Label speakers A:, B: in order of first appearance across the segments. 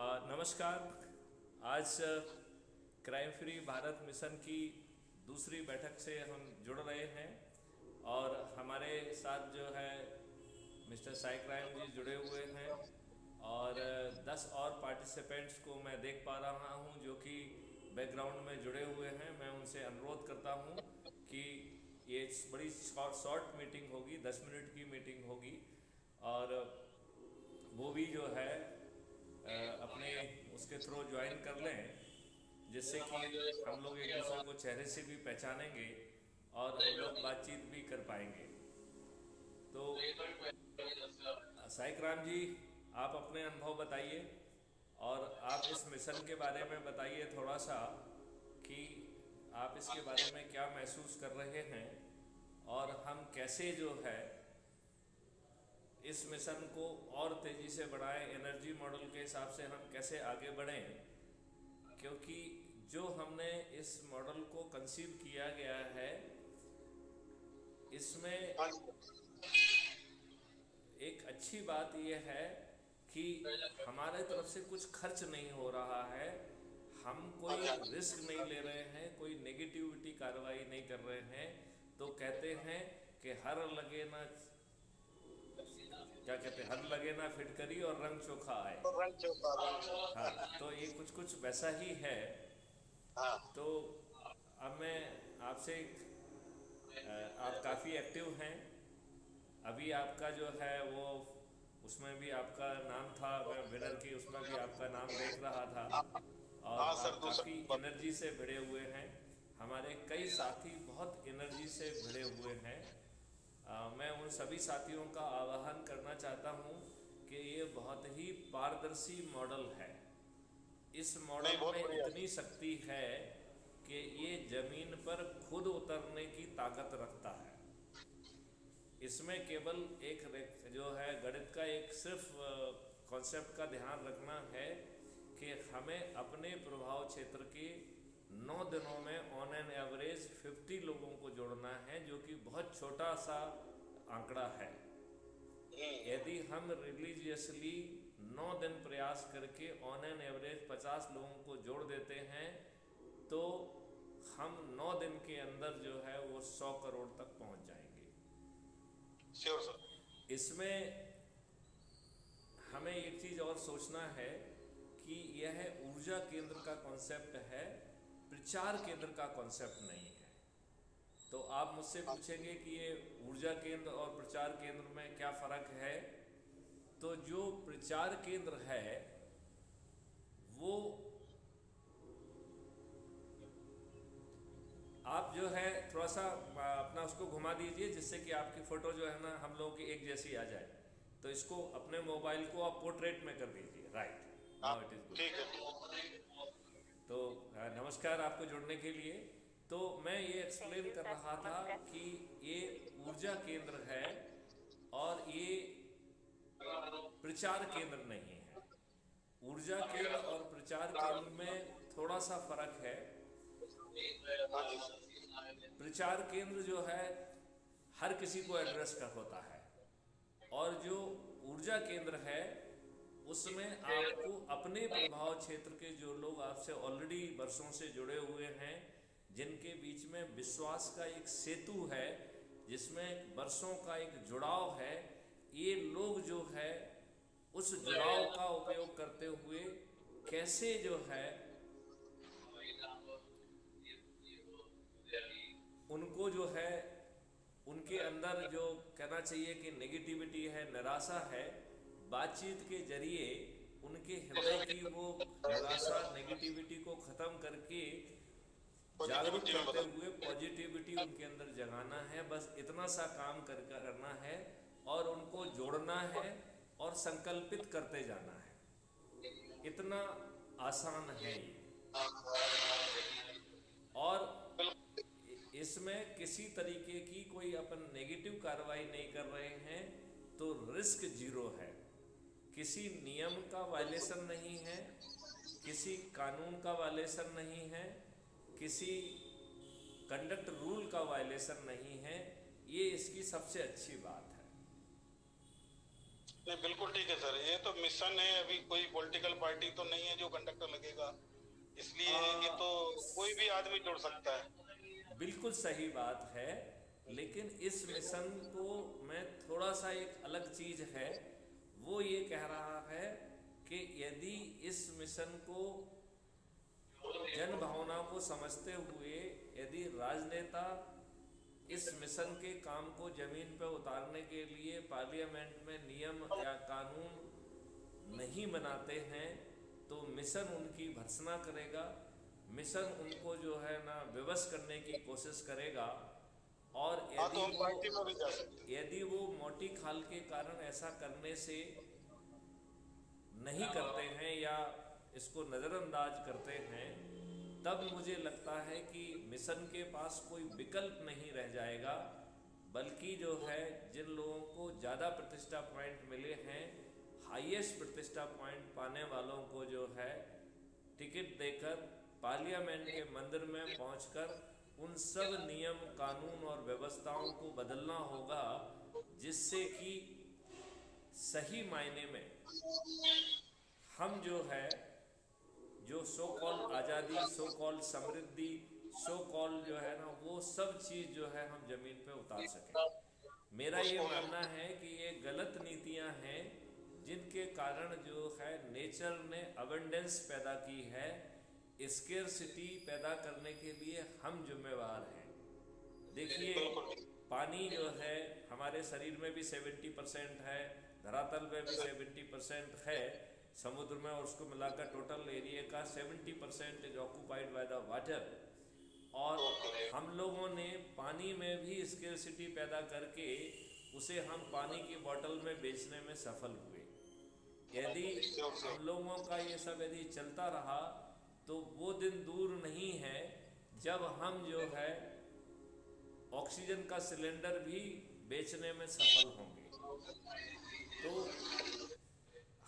A: नमस्कार। आज crime free Bharat mission की दूसरी बैठक से हम जुड़ रहे हैं और हमारे साथ जो है मिस्टर साई क्राइम जी जुड़े हुए हैं और 10 और पार्टिसिपेंट्स को मैं देख पा रहा हूं जो कि बैकग्राउंड में जुड़े हुए हैं। मैं उनसे अनुरोध करता हूं कि ये बड़ी शॉर्ट मीटिंग होगी, 10 मिनट की मीटिंग होगी और वो भी जो है अपने उसके थ्रू ज्वाइन कर लें, जिससे कि हम लोग एक दूसरे को चेहरे से भी पहचानेंगे और हम लोग बातचीत भी कर पाएंगे। तो साईक राम जी, आप अपने अनुभव बताइए और आप इस मिशन के बारे में बताइए थोड़ा सा कि आप इसके बारे में क्या महसूस कर रहे हैं और हम कैसे जो है इस मिशन को और तेज़ी से बढ़ाएं, एनर्जी मॉडल के हिसाब से हम कैसे आगे बढ़ें, क्योंकि जो हमने इस मॉडल को कंसीव किया गया है इसमें एक अच्छी बात यह है कि हमारे तरफ से कुछ खर्च नहीं हो रहा है, हम कोई रिस्क नहीं ले रहे हैं, कोई नेगेटिविटी कार्रवाई नहीं कर रहे हैं। तो कहते हैं कि हर लगे ना, क्या कहते हैं, हर लगे ना फिटकरी और रंग चोखा आए। हाँ, तो ये कुछ कुछ वैसा ही है। तो अब मैं आपसे आप काफ़ी एक्टिव हैं, अभी आपका जो है वो उसमें भी आपका नाम था, मैं विनर की उसमें भी आपका नाम देख रहा था और आप काफ़ी एनर्जी से भिड़े हुए हैं। हमारे कई साथी बहुत एनर्जी से भिड़े हुए हैं। मैं उन सभी साथियों का आह्वान करना चाहता हूं कि ये बहुत ही पारदर्शी मॉडल है। इस मॉडल में इतनी शक्ति है कि ये जमीन पर खुद उतरने की ताकत रखता है। इसमें केवल एक जो है गणित का एक सिर्फ कॉन्सेप्ट का ध्यान रखना है कि हमें अपने प्रभाव क्षेत्र के 9 दिनों में ऑन एन एवरेज 50 लोगों को जोड़ना है, जो कि बहुत छोटा सा आंकड़ा है। यदि हम रिलीजियसली 9 दिन प्रयास करके ऑन एन एवरेज 50 लोगों को जोड़ देते हैं तो हम 9 दिन के अंदर जो है वो 100 करोड़ तक पहुंच जाएंगे।
B: Sure sir.
A: इसमें हमें एक चीज़ और सोचना है कि यह ऊर्जा केंद्र का कॉन्सेप्ट है, प्रचार केंद्र का कॉन्सेप्ट नहीं है। तो आप मुझसे पूछेंगे कि ये ऊर्जा केंद्र और प्रचार केंद्र में क्या फ़र्क है। तो जो प्रचार केंद्र है वो आप जो है थोड़ा सा अपना उसको घुमा दीजिए, जिससे कि आपकी फ़ोटो जो है ना हम लोगों की एक जैसी आ जाए। तो इसको अपने मोबाइल को आप पोर्ट्रेट में कर दीजिए। Right, now it is good.
B: ठीक है।
A: तो नमस्कार आपको जुड़ने के लिए। तो मैं ये एक्सप्लेन कर रहा था कि ये ऊर्जा केंद्र है और ये प्रचार केंद्र नहीं है। ऊर्जा केंद्र और प्रचार केंद्र में थोड़ा सा फर्क है। प्रचार केंद्र जो है हर किसी को एड्रेस कर होता है और जो ऊर्जा केंद्र है उसमें आपको अपने प्रभाव क्षेत्र के जो लोग आपसे ऑलरेडी वर्षों से जुड़े हुए हैं, जिनके बीच में विश्वास का एक सेतु है, जिसमें वर्षों का एक जुड़ाव है, ये लोग जो है उस जुड़ाव का उपयोग करते हुए कैसे जो है उनको जो है उनके अंदर जो कहना चाहिए कि नेगेटिविटी है, निराशा है, बातचीत के जरिए उनके हृदय की वो निराशा नेगेटिविटी को ख़त्म करके जागरूक करते हुए पॉजिटिविटी उनके अंदर जगाना है। बस इतना सा काम करना है और उनको जोड़ना है और संकल्पित करते जाना है। इतना आसान है ये। और इसमें किसी तरीके की कोई अपन नेगेटिव कार्रवाई नहीं कर रहे हैं, तो रिस्क जीरो है। किसी नियम का वायलेशन नहीं है, किसी कानून का वायलेशन नहीं है, किसी कंडक्ट रूल का वायलेशन नहीं है। ये इसकी सबसे अच्छी बात है।
B: नहीं बिल्कुल ठीक है सर, ये तो मिशन है, अभी कोई पॉलिटिकल पार्टी तो नहीं है जो कंडक्टर लगेगा, इसलिए ये तो कोई भी आदमी जुड़ सकता है।
A: बिल्कुल सही बात है, लेकिन इस मिशन को मैं थोड़ा सा, एक अलग चीज है, वो ये कह रहा है कि यदि इस मिशन को, जन भावना को समझते हुए, यदि राजनेता इस मिशन के काम को जमीन पर उतारने के लिए पार्लियामेंट में नियम या कानून नहीं बनाते हैं, तो मिशन उनकी भर्त्सना करेगा, मिशन उनको जो है ना विवश करने की कोशिश करेगा। और
B: हाँ तो हम पार्टी में भी जा सकते हैं।
A: यदि वो मोटी खाल के कारण ऐसा करने से नहीं करते हैं या इसको नज़रअंदाज करते हैं, तब मुझे लगता है कि मिशन के पास कोई विकल्प नहीं रह जाएगा, बल्कि जो है जिन लोगों को ज़्यादा प्रतिष्ठा पॉइंट मिले हैं, हाईएस्ट प्रतिष्ठा पॉइंट पाने वालों को जो है टिकट देकर पार्लियामेंट के मंदिर में पहुंचकर उन सब नियम कानून और व्यवस्थाओं को बदलना होगा, जिससे कि सही मायने में हम जो है, जो सो कॉल आज़ादी, सो कॉल समृद्धि, सो कॉल जो है ना, वो सब चीज़ जो है हम जमीन पे उतार सकें। मेरा ये मानना है कि ये गलत नीतियां हैं, जिनके कारण जो है नेचर ने अबंडेंस पैदा की है, स्केर्सिटी पैदा करने के लिए हम जिम्मेवार हैं। देखिए, पानी जो है हमारे शरीर में भी 70% है, धरातल में भी 70% है, समुद्र में, और उसको मिलाकर टोटल एरिया का 70% is occupied by the water. और हम लोगों ने पानी में भी स्केर्सिटी पैदा करके उसे हम पानी की बोतल में बेचने में सफल हुए। यदि हम लोगों का ये सब यदि चलता रहा, तो वो दिन दूर नहीं है जब हम जो है ऑक्सीजन का सिलेंडर भी बेचने में सफल होंगे। तो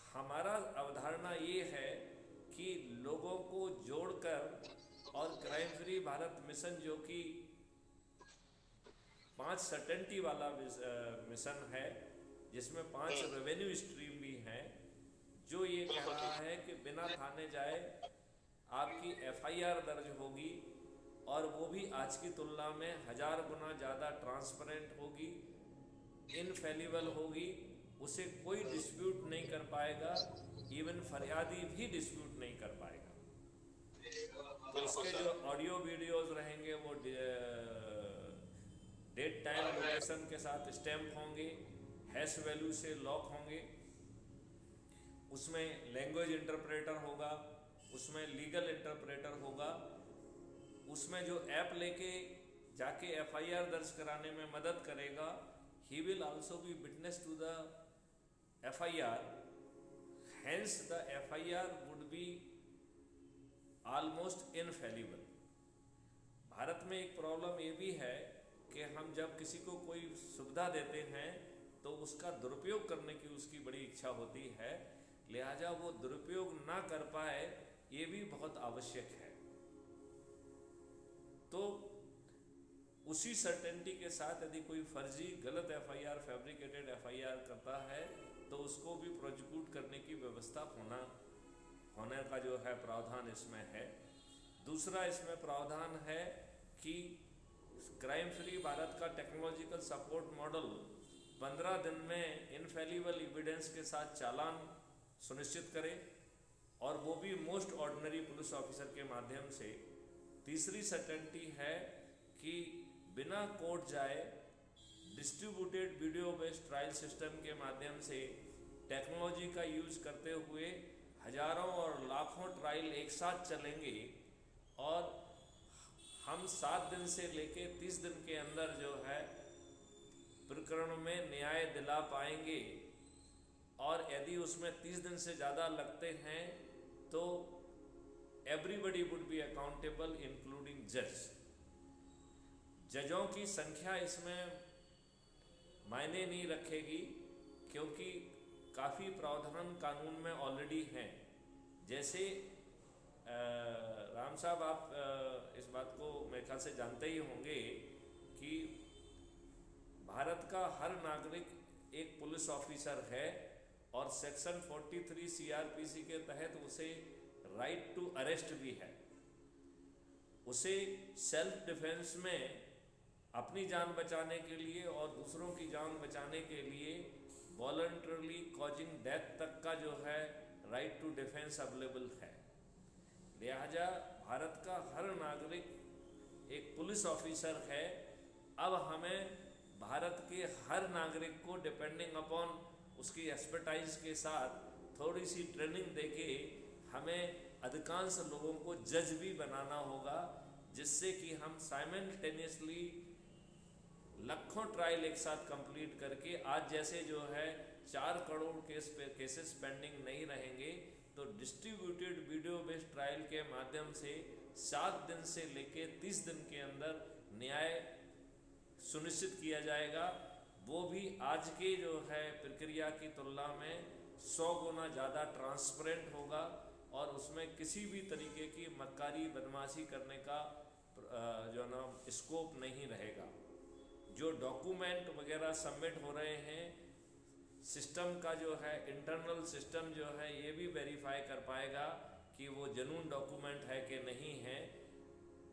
A: हमारा अवधारणा ये है कि लोगों को जोड़कर, और क्राइम फ्री भारत मिशन जो कि 5 सर्टेनिटी वाला मिशन है, जिसमें 5 रेवेन्यू स्ट्रीम भी हैं, जो ये कह रहा है कि बिना थाने जाए आपकी FIR दर्ज होगी, और वो भी आज की तुलना में 1000 गुना ज़्यादा ट्रांसपेरेंट होगी, इनफेलिबल होगी, उसे कोई डिस्प्यूट नहीं कर पाएगा, इवन फरियादी भी डिस्प्यूट नहीं कर पाएगा। तो उसके जो ऑडियो वीडियोस रहेंगे वो डेट टाइम लोकेशन के साथ स्टैम्प होंगे, हैश वैल्यू से लॉक होंगे, उसमें लैंग्वेज इंटरप्रेटर होगा, उसमें लीगल इंटरप्रेटर होगा, उसमें जो ऐप लेके जाके FIR दर्ज कराने में मदद करेगा, he will also be witness to the FIR, hence the FIR would be almost infallible। Bharat में एक प्रॉब्लम ये भी है कि हम जब किसी को कोई सुविधा देते हैं तो उसका दुरुपयोग करने की उसकी बड़ी इच्छा होती है, लिहाजा वो दुरुपयोग ना कर पाए, ये भी बहुत आवश्यक है। तो उसी सर्टेनिटी के साथ यदि कोई फर्जी गलत FIR, फैब्रिकेटेड FIR करता है, तो उसको भी प्रोसिक्यूट करने की व्यवस्था होने का जो है प्रावधान इसमें है। दूसरा इसमें प्रावधान है कि क्राइम फ्री भारत का टेक्नोलॉजिकल सपोर्ट मॉडल 15 दिन में इनफेलिबल एविडेंस के साथ चालान सुनिश्चित करे, और वो भी मोस्ट ऑर्डिनरी पुलिस ऑफिसर के माध्यम से। तीसरी सर्टेनिटी है कि बिना कोर्ट जाए distributed video based trial system के माध्यम से टेक्नोलॉजी का यूज करते हुए हजारों और लाखों ट्रायल एक साथ चलेंगे, और हम 7 दिन से लेके 30 दिन के अंदर जो है प्रकरण में न्याय दिला पाएंगे। और यदि उसमें 30 दिन से ज़्यादा लगते हैं तो everybody would be accountable including जज। जजों की संख्या इसमें मायने नहीं रखेगी, क्योंकि काफ़ी प्रावधान कानून में ऑलरेडी हैं। जैसे राम साहब, आप इस बात को मेरे ख्याल से जानते ही होंगे कि भारत का हर नागरिक एक पुलिस ऑफिसर है, और सेक्शन 43 सीआरपीसी के तहत उसे राइट टू अरेस्ट भी है। उसे सेल्फ डिफेंस में अपनी जान बचाने के लिए और दूसरों की जान बचाने के लिए वॉलंटरली कॉजिंग डेथ तक का जो है राइट टू डिफेंस अवेलेबल है। लिहाजा भारत का हर नागरिक एक पुलिस ऑफिसर है। अब हमें भारत के हर नागरिक को डिपेंडिंग अपॉन उसकी एक्सपर्टाइज के साथ थोड़ी सी ट्रेनिंग देके हमें अधिकांश लोगों को जज भी बनाना होगा, जिससे कि हम साइमल्टेनियसली लाखों ट्रायल एक साथ कंप्लीट करके आज जैसे जो है 4 करोड़ केसेस पेंडिंग नहीं रहेंगे, तो डिस्ट्रीब्यूटेड वीडियो बेस्ड ट्रायल के माध्यम से 7 दिन से लेके 30 दिन के अंदर न्याय सुनिश्चित किया जाएगा। वो भी आज के जो है प्रक्रिया की तुलना में 100 गुना ज़्यादा ट्रांसपेरेंट होगा और उसमें किसी भी तरीके की मक्कारी बदमाशी करने का जो ना स्कोप नहीं रहेगा। जो डॉक्यूमेंट वगैरह सबमिट हो रहे हैं, सिस्टम का जो है इंटरनल सिस्टम जो है ये भी वेरीफाई कर पाएगा कि वो जेन्युइन डॉक्यूमेंट है कि नहीं है।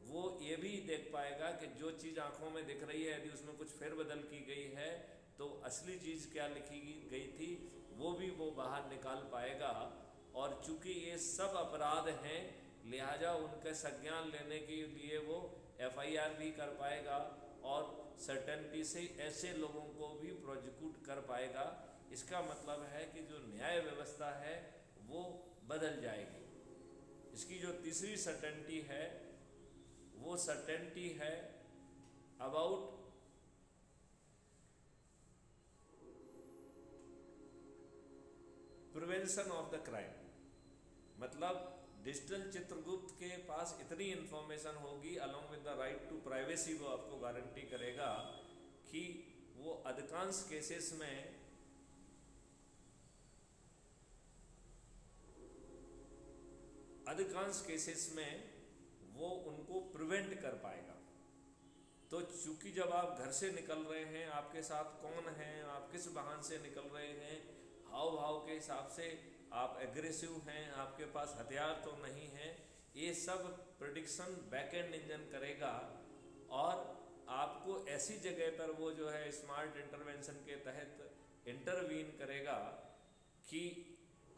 A: वो ये भी देख पाएगा कि जो चीज़ आंखों में दिख रही है यदि उसमें कुछ फेरबदल की गई है तो असली चीज़ क्या लिखी गई थी वो भी वो बाहर निकाल पाएगा। और चूंकि ये सब अपराध हैं, लिहाजा उनके संज्ञान लेने के लिए वो एफआईआर भी कर पाएगा और सर्टेनिटी से ऐसे लोगों को भी प्रोसिक्यूट कर पाएगा। इसका मतलब है कि जो न्याय व्यवस्था है वो बदल जाएगी। इसकी जो तीसरी सर्टेनिटी है वो सर्टेनिटी है about prevention of the crime. मतलब डिजिटल चित्रगुप्त के पास इतनी इंफॉर्मेशन होगी along with the right to privacy, वो आपको गारंटी करेगा कि वो अधिकांश केसेस में वो उनको प्रिवेंट कर पाएगा। तो चूंकि जब आप घर से निकल रहे हैं, आपके साथ कौन है, आप किस वाहन से निकल रहे हैं, हाव भाव के हिसाब से आप एग्रेसिव हैं, आपके पास हथियार तो नहीं है, ये सब प्रेडिक्शन बैकएंड इंजन करेगा और आपको ऐसी जगह पर वो जो है स्मार्ट इंटरवेंशन के तहत इंटरवीन करेगा कि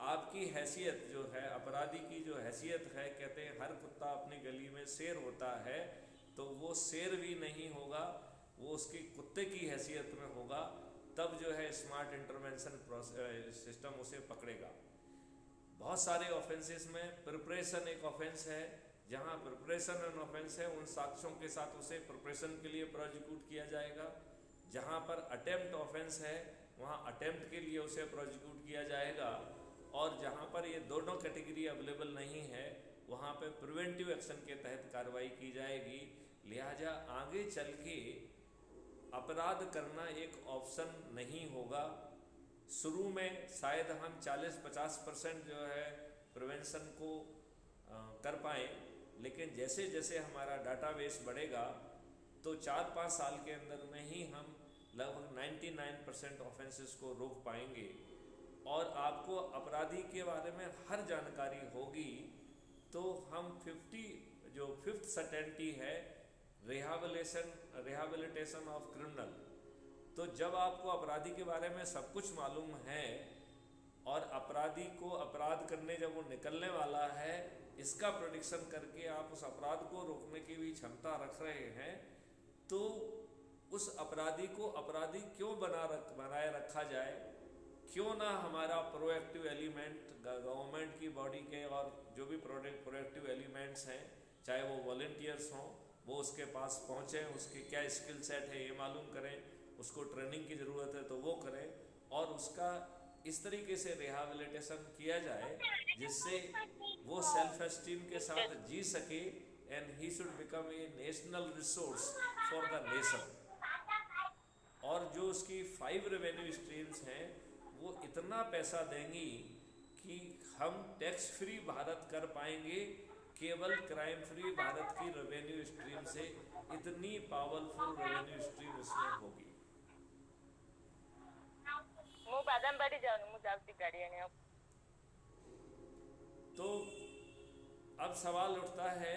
A: आपकी हैसियत जो है, अपराधी की जो हैसियत है, कहते हैं हर कुत्ता अपनी गली में शेर होता है, तो वो शेर भी नहीं होगा, वो उसकी कुत्ते की हैसियत में होगा। तब जो है स्मार्ट इंटरवेंशन सिस्टम उसे पकड़ेगा। बहुत सारे ऑफेंसेस में प्रिपरेशन एक ऑफेंस है। जहां प्रिपरेशन एन ऑफेंस है, उन साक्ष्यों के साथ उसे प्रिपरेशन के लिए प्रोसिक्यूट किया जाएगा। जहां पर अटेम्प्ट ऑफेंस है, वहां अटेम्प्ट के लिए उसे प्रोसिक्यूट किया जाएगा। और जहां पर ये दोनों कैटेगरी अवेलेबल नहीं है, वहां पे प्रिवेंटिव एक्शन के तहत कार्रवाई की जाएगी। लिहाजा आगे चल के अपराध करना एक ऑप्शन नहीं होगा। शुरू में शायद हम 40-50% जो है प्रिवेंशन को कर पाएँ, लेकिन जैसे जैसे हमारा डाटाबेस बढ़ेगा तो 4-5 साल के अंदर में ही हम लगभग 99% ऑफेंसेस को रोक पाएंगे। और आपको अपराधी के बारे में हर जानकारी होगी। तो हम 5th सर्टेनिटी है रिहैबिलिटेशन ऑफ क्रिमिनल। तो जब आपको अपराधी के बारे में सब कुछ मालूम है और अपराधी को अपराध करने जब वो निकलने वाला है, इसका प्रेडिक्शन करके आप उस अपराध को रोकने की भी क्षमता रख रहे हैं, तो उस अपराधी को अपराधी क्यों बनाए रखा जाए? क्यों ना हमारा प्रोएक्टिव एलिमेंट गवर्नमेंट की बॉडी के और जो भी प्रोएक्टिव एलिमेंट्स हैं, चाहे वो वॉलंटियर्स हों, वो उसके पास पहुँचें, उसके क्या स्किल सेट है ये मालूम करें, उसको ट्रेनिंग की ज़रूरत है तो वो करें और उसका इस तरीके से रिहैबिलिटेशन किया जाए जिससे वो सेल्फ एस्टीम के साथ जी सके and he should become a national resource for the nation. और जो उसकी 5 रेवेन्यू स्ट्रीम्स हैं वो इतना पैसा देंगी कि हम टैक्स फ्री भारत कर पाएंगे। केवल क्राइम फ्री भारत की रेवेन्यू स्ट्रीम से इतनी पावरफुल रेवेन्यू स्ट्रीम इसमें होगी।
C: ମୁଁ ବାଦାମ ବାଡ଼ି ଯାଉନି, ମୁଁ ଯାଉଛି ଗାଡ଼ି ଆଣିବାକୁ।
A: तो अब सवाल उठता है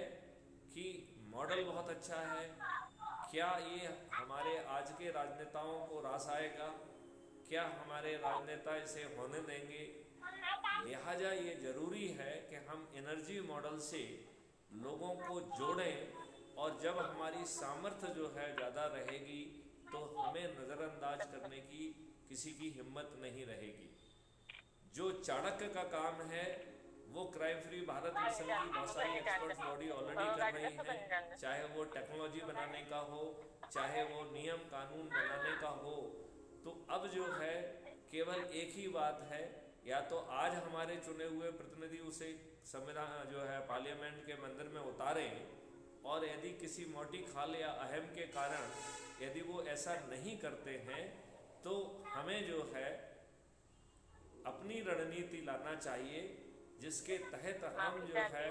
A: कि मॉडल बहुत अच्छा है, क्या ये हमारे आज के राजनेताओं को रास आएगा? क्या हमारे राजनेता इसे होने देंगे? लिहाजा ये ज़रूरी है कि हम एनर्जी मॉडल से लोगों को जोड़ें, और जब हमारी सामर्थ्य जो है ज़्यादा रहेगी तो हमें नज़रअंदाज करने की किसी की हिम्मत नहीं रहेगी। जो चाणक्य का काम है वो क्राइम फ्री भारत मिशन की बहुत सारी एक्सपर्ट बॉडी ऑलरेडी कर रही है, चाहे वो टेक्नोलॉजी बनाने का हो, चाहे वो नियम कानून बनाने का हो। तो अब जो है केवल एक ही बात है, या तो आज हमारे चुने हुए प्रतिनिधि उसे संविधान जो है पार्लियामेंट के मंदिर में उतारें, और यदि किसी मोटी खाल या अहम के कारण यदि वो ऐसा नहीं करते हैं तो हमें जो है अपनी रणनीति लाना चाहिए, जिसके तहत हम जो है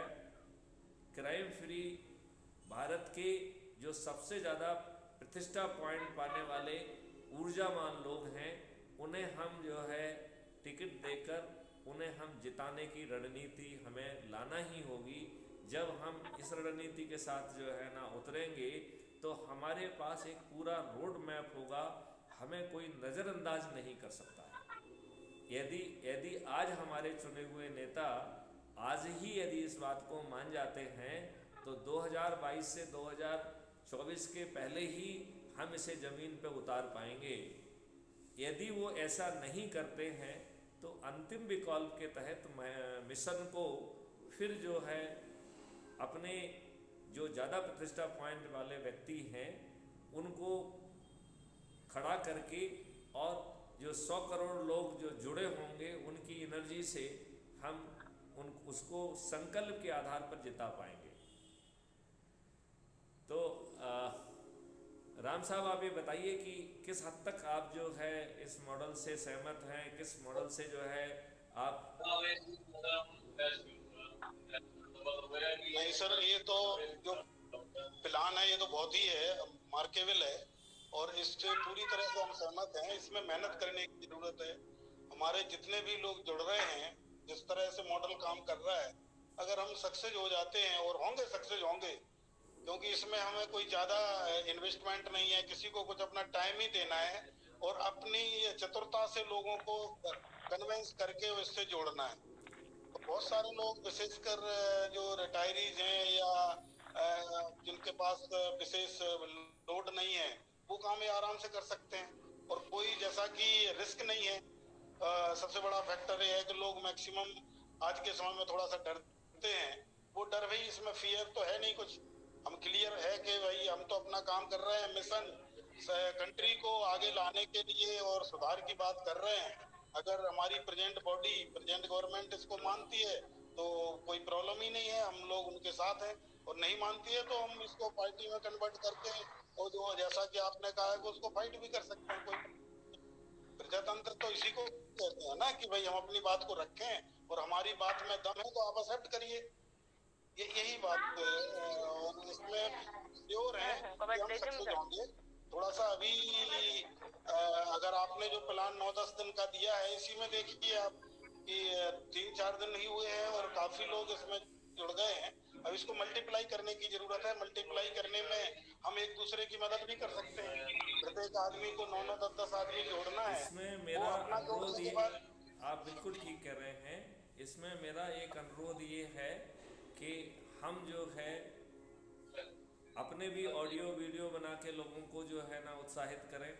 A: क्राइम फ्री भारत के जो सबसे ज़्यादा प्रतिष्ठा पॉइंट पाने वाले ऊर्जावान लोग हैं उन्हें हम जो है टिकट देकर उन्हें हम जिताने की रणनीति हमें लाना ही होगी। जब हम इस रणनीति के साथ जो है ना उतरेंगे तो हमारे पास एक पूरा रोड मैप होगा, हमें कोई नज़रअंदाज नहीं कर सकता है। यदि आज हमारे चुने हुए नेता आज ही यदि इस बात को मान जाते हैं तो 2022 से 2024 के पहले ही हम इसे ज़मीन पर उतार पाएंगे। यदि वो ऐसा नहीं करते हैं तो अंतिम विकल्प के तहत मिशन को फिर जो है अपने जो ज़्यादा प्रतिष्ठा पॉइंट वाले व्यक्ति हैं उनको खड़ा करके, और जो 100 करोड़ लोग जो जुड़े होंगे उनकी एनर्जी से हम उसको संकल्प के आधार पर जिता पाएंगे। तो राम साहब आप ये बताइए कि किस हद तक आप जो है इस मॉडल से सहमत हैं, किस मॉडल से जो है आप?
B: नहीं सर, ये तो जो प्लान है ये तो बहुत ही है मार्केबल है, और इससे पूरी तरह से हम सहमत हैं। इसमें मेहनत करने की जरूरत है। हमारे जितने भी लोग जुड़ रहे हैं, जिस तरह से मॉडल काम कर रहा है, अगर हम सक्सेस हो जाते हैं, और होंगे सक्सेस होंगे, क्योंकि इसमें हमें कोई ज्यादा इन्वेस्टमेंट नहीं है, किसी को कुछ अपना टाइम ही देना है और अपनी चतुरता से लोगों को कन्विंस करके इससे जोड़ना है। तो बहुत सारे लोग विशेषकर जो रिटायरीज हैं या जिनके पास विशेष लोड नहीं है, वो काम ये आराम से कर सकते हैं, और कोई जैसा कि रिस्क नहीं है। सबसे बड़ा फैक्टर ये है कि लोग मैक्सिमम आज के समय में थोड़ा सा डरते हैं। वो डर भाई, इसमें फियर तो है नहीं कुछ। हम क्लियर है कि भाई हम तो अपना काम कर रहे हैं, मिशन कंट्री को आगे लाने के लिए और सुधार की बात कर रहे हैं। अगर हमारी प्रेजेंट बॉडी, प्रेजेंट गवर्नमेंट इसको मानती है तो कोई प्रॉब्लम ही नहीं है, हम लोग उनके साथ हैं। और नहीं मानती है तो हम इसको पार्टी में कन्वर्ट करके, और जो जैसा कि आपने कहा है कि उसको फाइट भी कर सकते हैं। कोई प्रजातंत्र तो इसी को कहते हैं ना कि भाई हम अपनी बात को रखें और हमारी बात में दम है तो आप एक्सेप्ट करिए। यही बात है, और इसमें श्योर है कि हम सक्सेस होंगे। थोड़ा सा अभी अगर आपने जो प्लान 9-10 दिन का दिया है, इसी में देखिए आप कि 3-4 दिन ही हुए हैं और काफी लोग इसमें जुड़ गए हैं। अब इसको मल्टीप्लाई करने की जरूरत है। मल्टीप्लाई करने में हम एक दूसरे की मदद भी कर सकते हैं। प्रत्येक आदमी को 9-9, 10-10 आदमी जोड़ना है।
A: इसमें मेरा अनुरोध ये, आप बिल्कुल ठीक कह रहे हैं, इसमें मेरा एक अनुरोध ये है कि हम जो है अपने भी ऑडियो वीडियो बना के लोगों को जो है ना उत्साहित करें।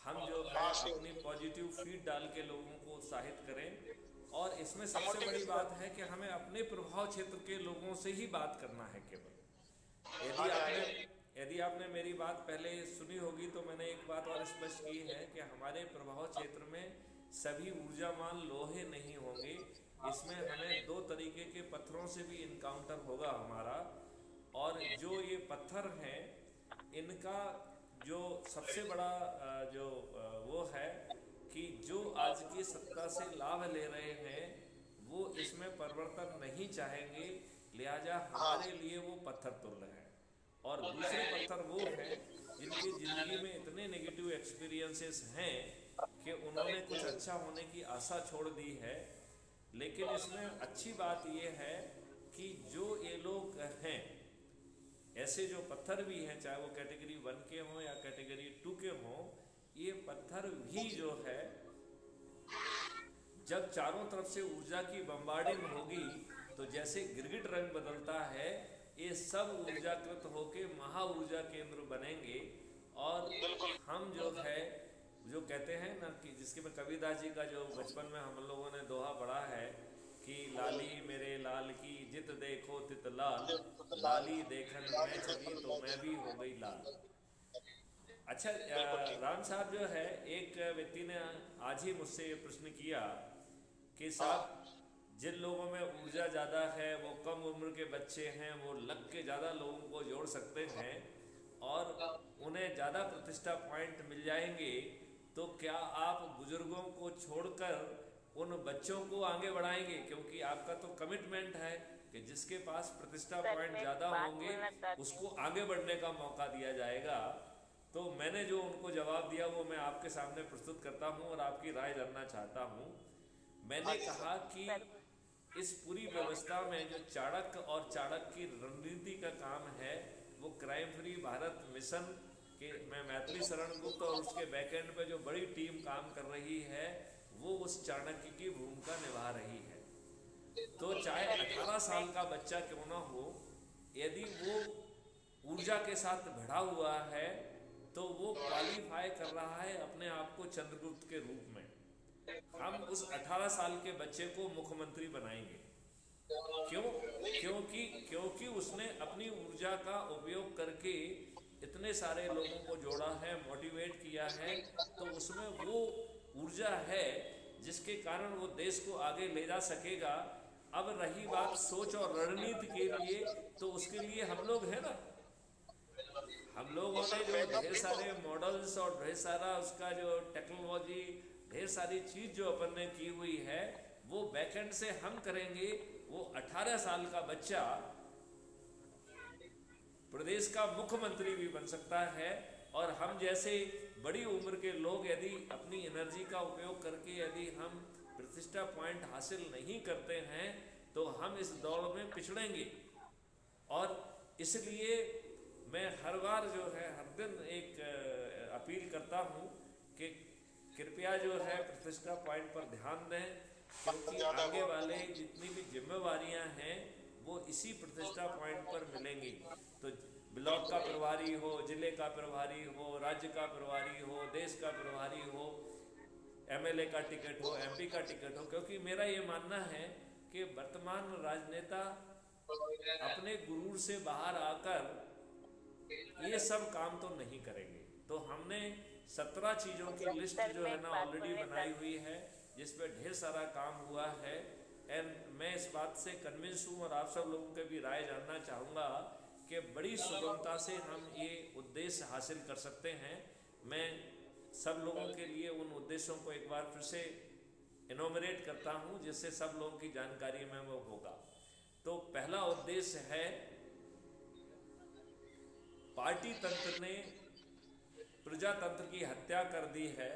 A: हम जो है अपनी पॉजिटिव फीड डाल के लोगों को उत्साहित करें। और इसमें सबसे बड़ी बात है कि हमें अपने प्रभाव क्षेत्र के लोगों से ही बात करना है केवल। यदि आपने मेरी बात पहले सुनी होगी तो मैंने एक बात और स्पष्ट की है कि हमारे प्रभाव क्षेत्र में सभी ऊर्जावान लोहे नहीं होंगे। इसमें हमें 2 तरीके के पत्थरों से भी इनकाउंटर होगा हमारा। और जो ये पत्थर हैं, इनका जो सबसे बड़ा जो वो है कि जो आज की सत्ता से लाभ ले रहे हैं वो इसमें परिवर्तन नहीं चाहेंगे, लिहाजा हमारे लिए वो पत्थर तुल्य है। और दूसरे पत्थर वो हैं जिनकी ज़िंदगी में इतने नेगेटिव एक्सपीरियंसेस हैं कि उन्होंने कुछ अच्छा होने की आशा छोड़ दी है। लेकिन इसमें अच्छी बात ये है कि जो ये लोग हैं, ऐसे जो पत्थर भी हैं, चाहे वो कैटेगरी 1 के हों या कैटेगरी 2 के हों, ये पत्थर भी जो है जब चारों तरफ से ऊर्जा की बम्बार्डिंग होगी तो जैसे गिरगिट रंग बदलता है, ये सब ऊर्जाकृत होके महा ऊर्जा केंद्र बनेंगे। और हम जो है, जो कहते हैं ना कि जिसके में कबीरदास जी का जो बचपन में हम लोगों ने दोहा पढ़ा है कि लाली मेरे लाल की जित देखो तित लाल, लाली देखन मैं चली तो मैं भी हो गई लाल। अच्छा, राम साहब जो है, एक व्यक्ति ने आज ही मुझसे ये प्रश्न किया कि साहब जिन लोगों में ऊर्जा ज़्यादा है, वो कम उम्र के बच्चे हैं, वो लग के ज़्यादा लोगों को जोड़ सकते हैं और उन्हें ज़्यादा प्रतिष्ठा पॉइंट मिल जाएंगे, तो क्या आप बुजुर्गों को छोड़कर उन बच्चों को आगे बढ़ाएंगे? क्योंकि आपका तो कमिटमेंट है कि जिसके पास प्रतिष्ठा पॉइंट ज़्यादा होंगे उसको आगे बढ़ने का मौका दिया जाएगा। तो मैंने जो उनको जवाब दिया वो मैं आपके सामने प्रस्तुत करता हूँ और आपकी राय जानना चाहता हूँ। मैंने कहा कि इस पूरी व्यवस्था में जो चाणक्य और चाणक्य की रणनीति का काम है, वो क्राइम फ्री भारत मिशन के मैं मैथिली शरण गुप्त और उसके बैकएंड पे जो बड़ी टीम काम कर रही है, वो उस चाणक्य की भूमिका निभा रही है। तो चाहे 18 साल का बच्चा क्यों ना हो, यदि वो ऊर्जा के साथ भरा हुआ है तो वो क्वालिफाई कर रहा है अपने आप को चंद्रगुप्त के रूप में। हम उस 18 साल के बच्चे को मुख्यमंत्री बनाएंगे। क्यों? क्योंकि उसने अपनी ऊर्जा का उपयोग करके इतने सारे लोगों को जोड़ा है, मोटिवेट किया है, तो उसमें वो ऊर्जा है जिसके कारण वो देश को आगे ले जा सकेगा। अब रही बात सोच और रणनीति के लिए, तो उसके लिए हम लोग हैं ना, हम लोगों ने जो ढेर सारे मॉडल्स और ढेर सारा उसका जो टेक्नोलॉजी, ढेर सारी चीज जो अपन ने की हुई है, वो बैकएंड से हम करेंगे। वो 18 साल का बच्चा प्रदेश का मुख्यमंत्री भी बन सकता है। और हम जैसे बड़ी उम्र के लोग यदि अपनी एनर्जी का उपयोग करके यदि हम प्रतिष्ठा पॉइंट हासिल नहीं करते हैं तो हम इस दौड़ में पिछड़ेंगे। और इसलिए मैं हर बार जो है, हर दिन एक अपील करता हूँ कि कृपया जो है प्रतिष्ठा पॉइंट पर ध्यान दें, क्योंकि आगे वाले जितनी भी जिम्मेवारियां हैं वो इसी प्रतिष्ठा पॉइंट पर मिलेंगी। तो ब्लॉक का प्रभारी हो, जिले का प्रभारी हो, राज्य का प्रभारी हो, देश का प्रभारी हो, एमएलए का टिकट हो, एमपी का टिकट हो। क्योंकि मेरा ये मानना है कि वर्तमान राजनेता अपने गुरूर से बाहर आकर ये सब काम तो नहीं करेंगे। तो हमने 17 चीज़ों की लिस्ट जो है ना ऑलरेडी बनाई हुई है, जिस पे ढेर सारा काम हुआ है। एंड मैं इस बात से कन्विंस हूँ और आप सब लोगों के भी राय जानना चाहूँगा कि बड़ी सुगमता से हम ये उद्देश्य हासिल कर सकते हैं। मैं सब लोगों के लिए उन उद्देश्यों को एक बार फिर से इनोमरेट करता हूँ, जिससे सब लोगों की जानकारी में वो होगा। तो पहला उद्देश्य है, पार्टी तंत्र ने प्रजातंत्र की हत्या कर दी है।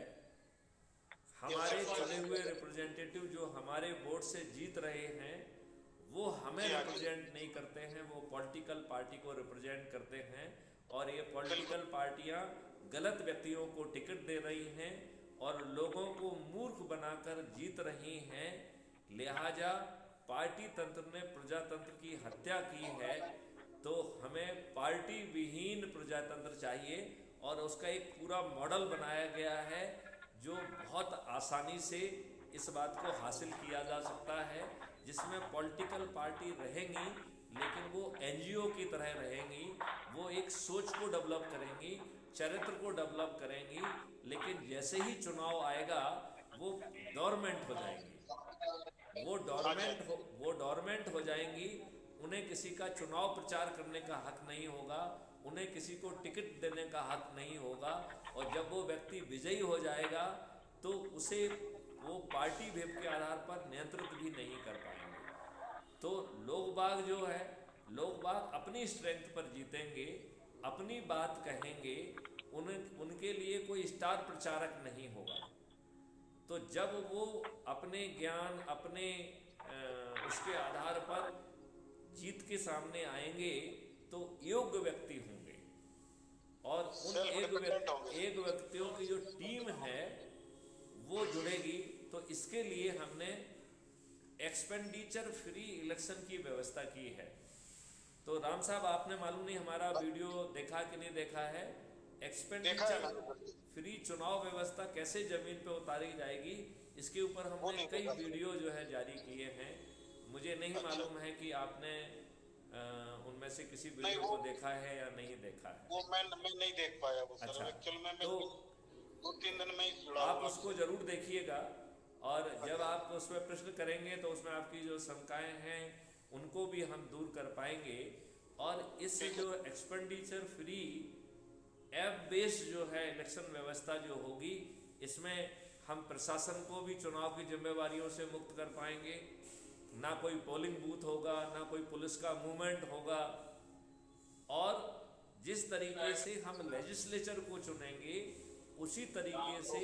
A: हमारे चुने हुए रिप्रेजेंटेटिव जो हमारे वोट से जीत रहे हैं वो हमें रिप्रेजेंट नहीं करते हैं, वो पॉलिटिकल पार्टी को रिप्रेजेंट करते हैं। और ये पॉलिटिकल पार्टियां गलत व्यक्तियों को टिकट दे रही हैं और लोगों को मूर्ख बनाकर जीत रही हैं। लिहाजा पार्टी तंत्र ने प्रजातंत्र की हत्या की है, तो हमें पार्टी विहीन प्रजातंत्र चाहिए। और उसका एक पूरा मॉडल बनाया गया है जो बहुत आसानी से इस बात को हासिल किया जा सकता है, जिसमें पॉलिटिकल पार्टी रहेंगी लेकिन वो एनजीओ की तरह रहेंगी। वो एक सोच को डेवलप करेंगी, चरित्र को डेवलप करेंगी, लेकिन जैसे ही चुनाव आएगा वो डोरमेंट हो जाएंगी। वो डोरमेंट हो जाएंगी। उन्हें किसी का चुनाव प्रचार करने का हक नहीं होगा, उन्हें किसी को टिकट देने का हक नहीं होगा। और जब वो व्यक्ति विजयी हो जाएगा तो उसे वो पार्टी भेद के आधार पर नियंत्रित भी नहीं कर पाएंगे। तो लोग बाग जो है, लोग बाग अपनी स्ट्रेंथ पर जीतेंगे, अपनी बात कहेंगे। उनके लिए कोई स्टार प्रचारक नहीं होगा। तो जब वो अपने ज्ञान, अपने उसके आधार पर जीत के सामने आएंगे तो योग्य व्यक्ति होंगे, और उन एक व्यक्तियों की जो टीम है वो जुड़ेगी। तो इसके लिए हमने एक्सपेंडिचर फ्री इलेक्शन की व्यवस्था की है। तो राम साहब, आपने मालूम नहीं हमारा वीडियो देखा कि नहीं देखा है, एक्सपेंडिचर फ्री चुनाव व्यवस्था कैसे जमीन पे उतारी जाएगी, इसके ऊपर हमने कई वीडियो जो है जारी किए हैं। मुझे नहीं मालूम है कि आपने उनमें से किसी वीडियो को देखा है या नहीं देखा है।
B: वो मैं नहीं देख पाया वो सर।
A: अच्छा,
B: एक्चुअल में
A: तो
B: 2-3 दिन में ही जुड़ा
A: आप उसको जरूर देखिएगा, और जब आप उसमें प्रश्न करेंगे तो उसमें आपकी जो शंकाएं हैं उनको भी हम दूर कर पाएंगे। और इस जो एक्सपेंडिचर फ्री ऐप बेस्ड जो है इलेक्शन व्यवस्था जो होगी, इसमें हम प्रशासन को भी चुनाव की जिम्मेवारियों से मुक्त कर पाएंगे। ना कोई पोलिंग बूथ होगा, ना कोई पुलिस का मूवमेंट होगा, और जिस तरीके से हम लेजिस्लेचर को चुनेंगे उसी तरीके से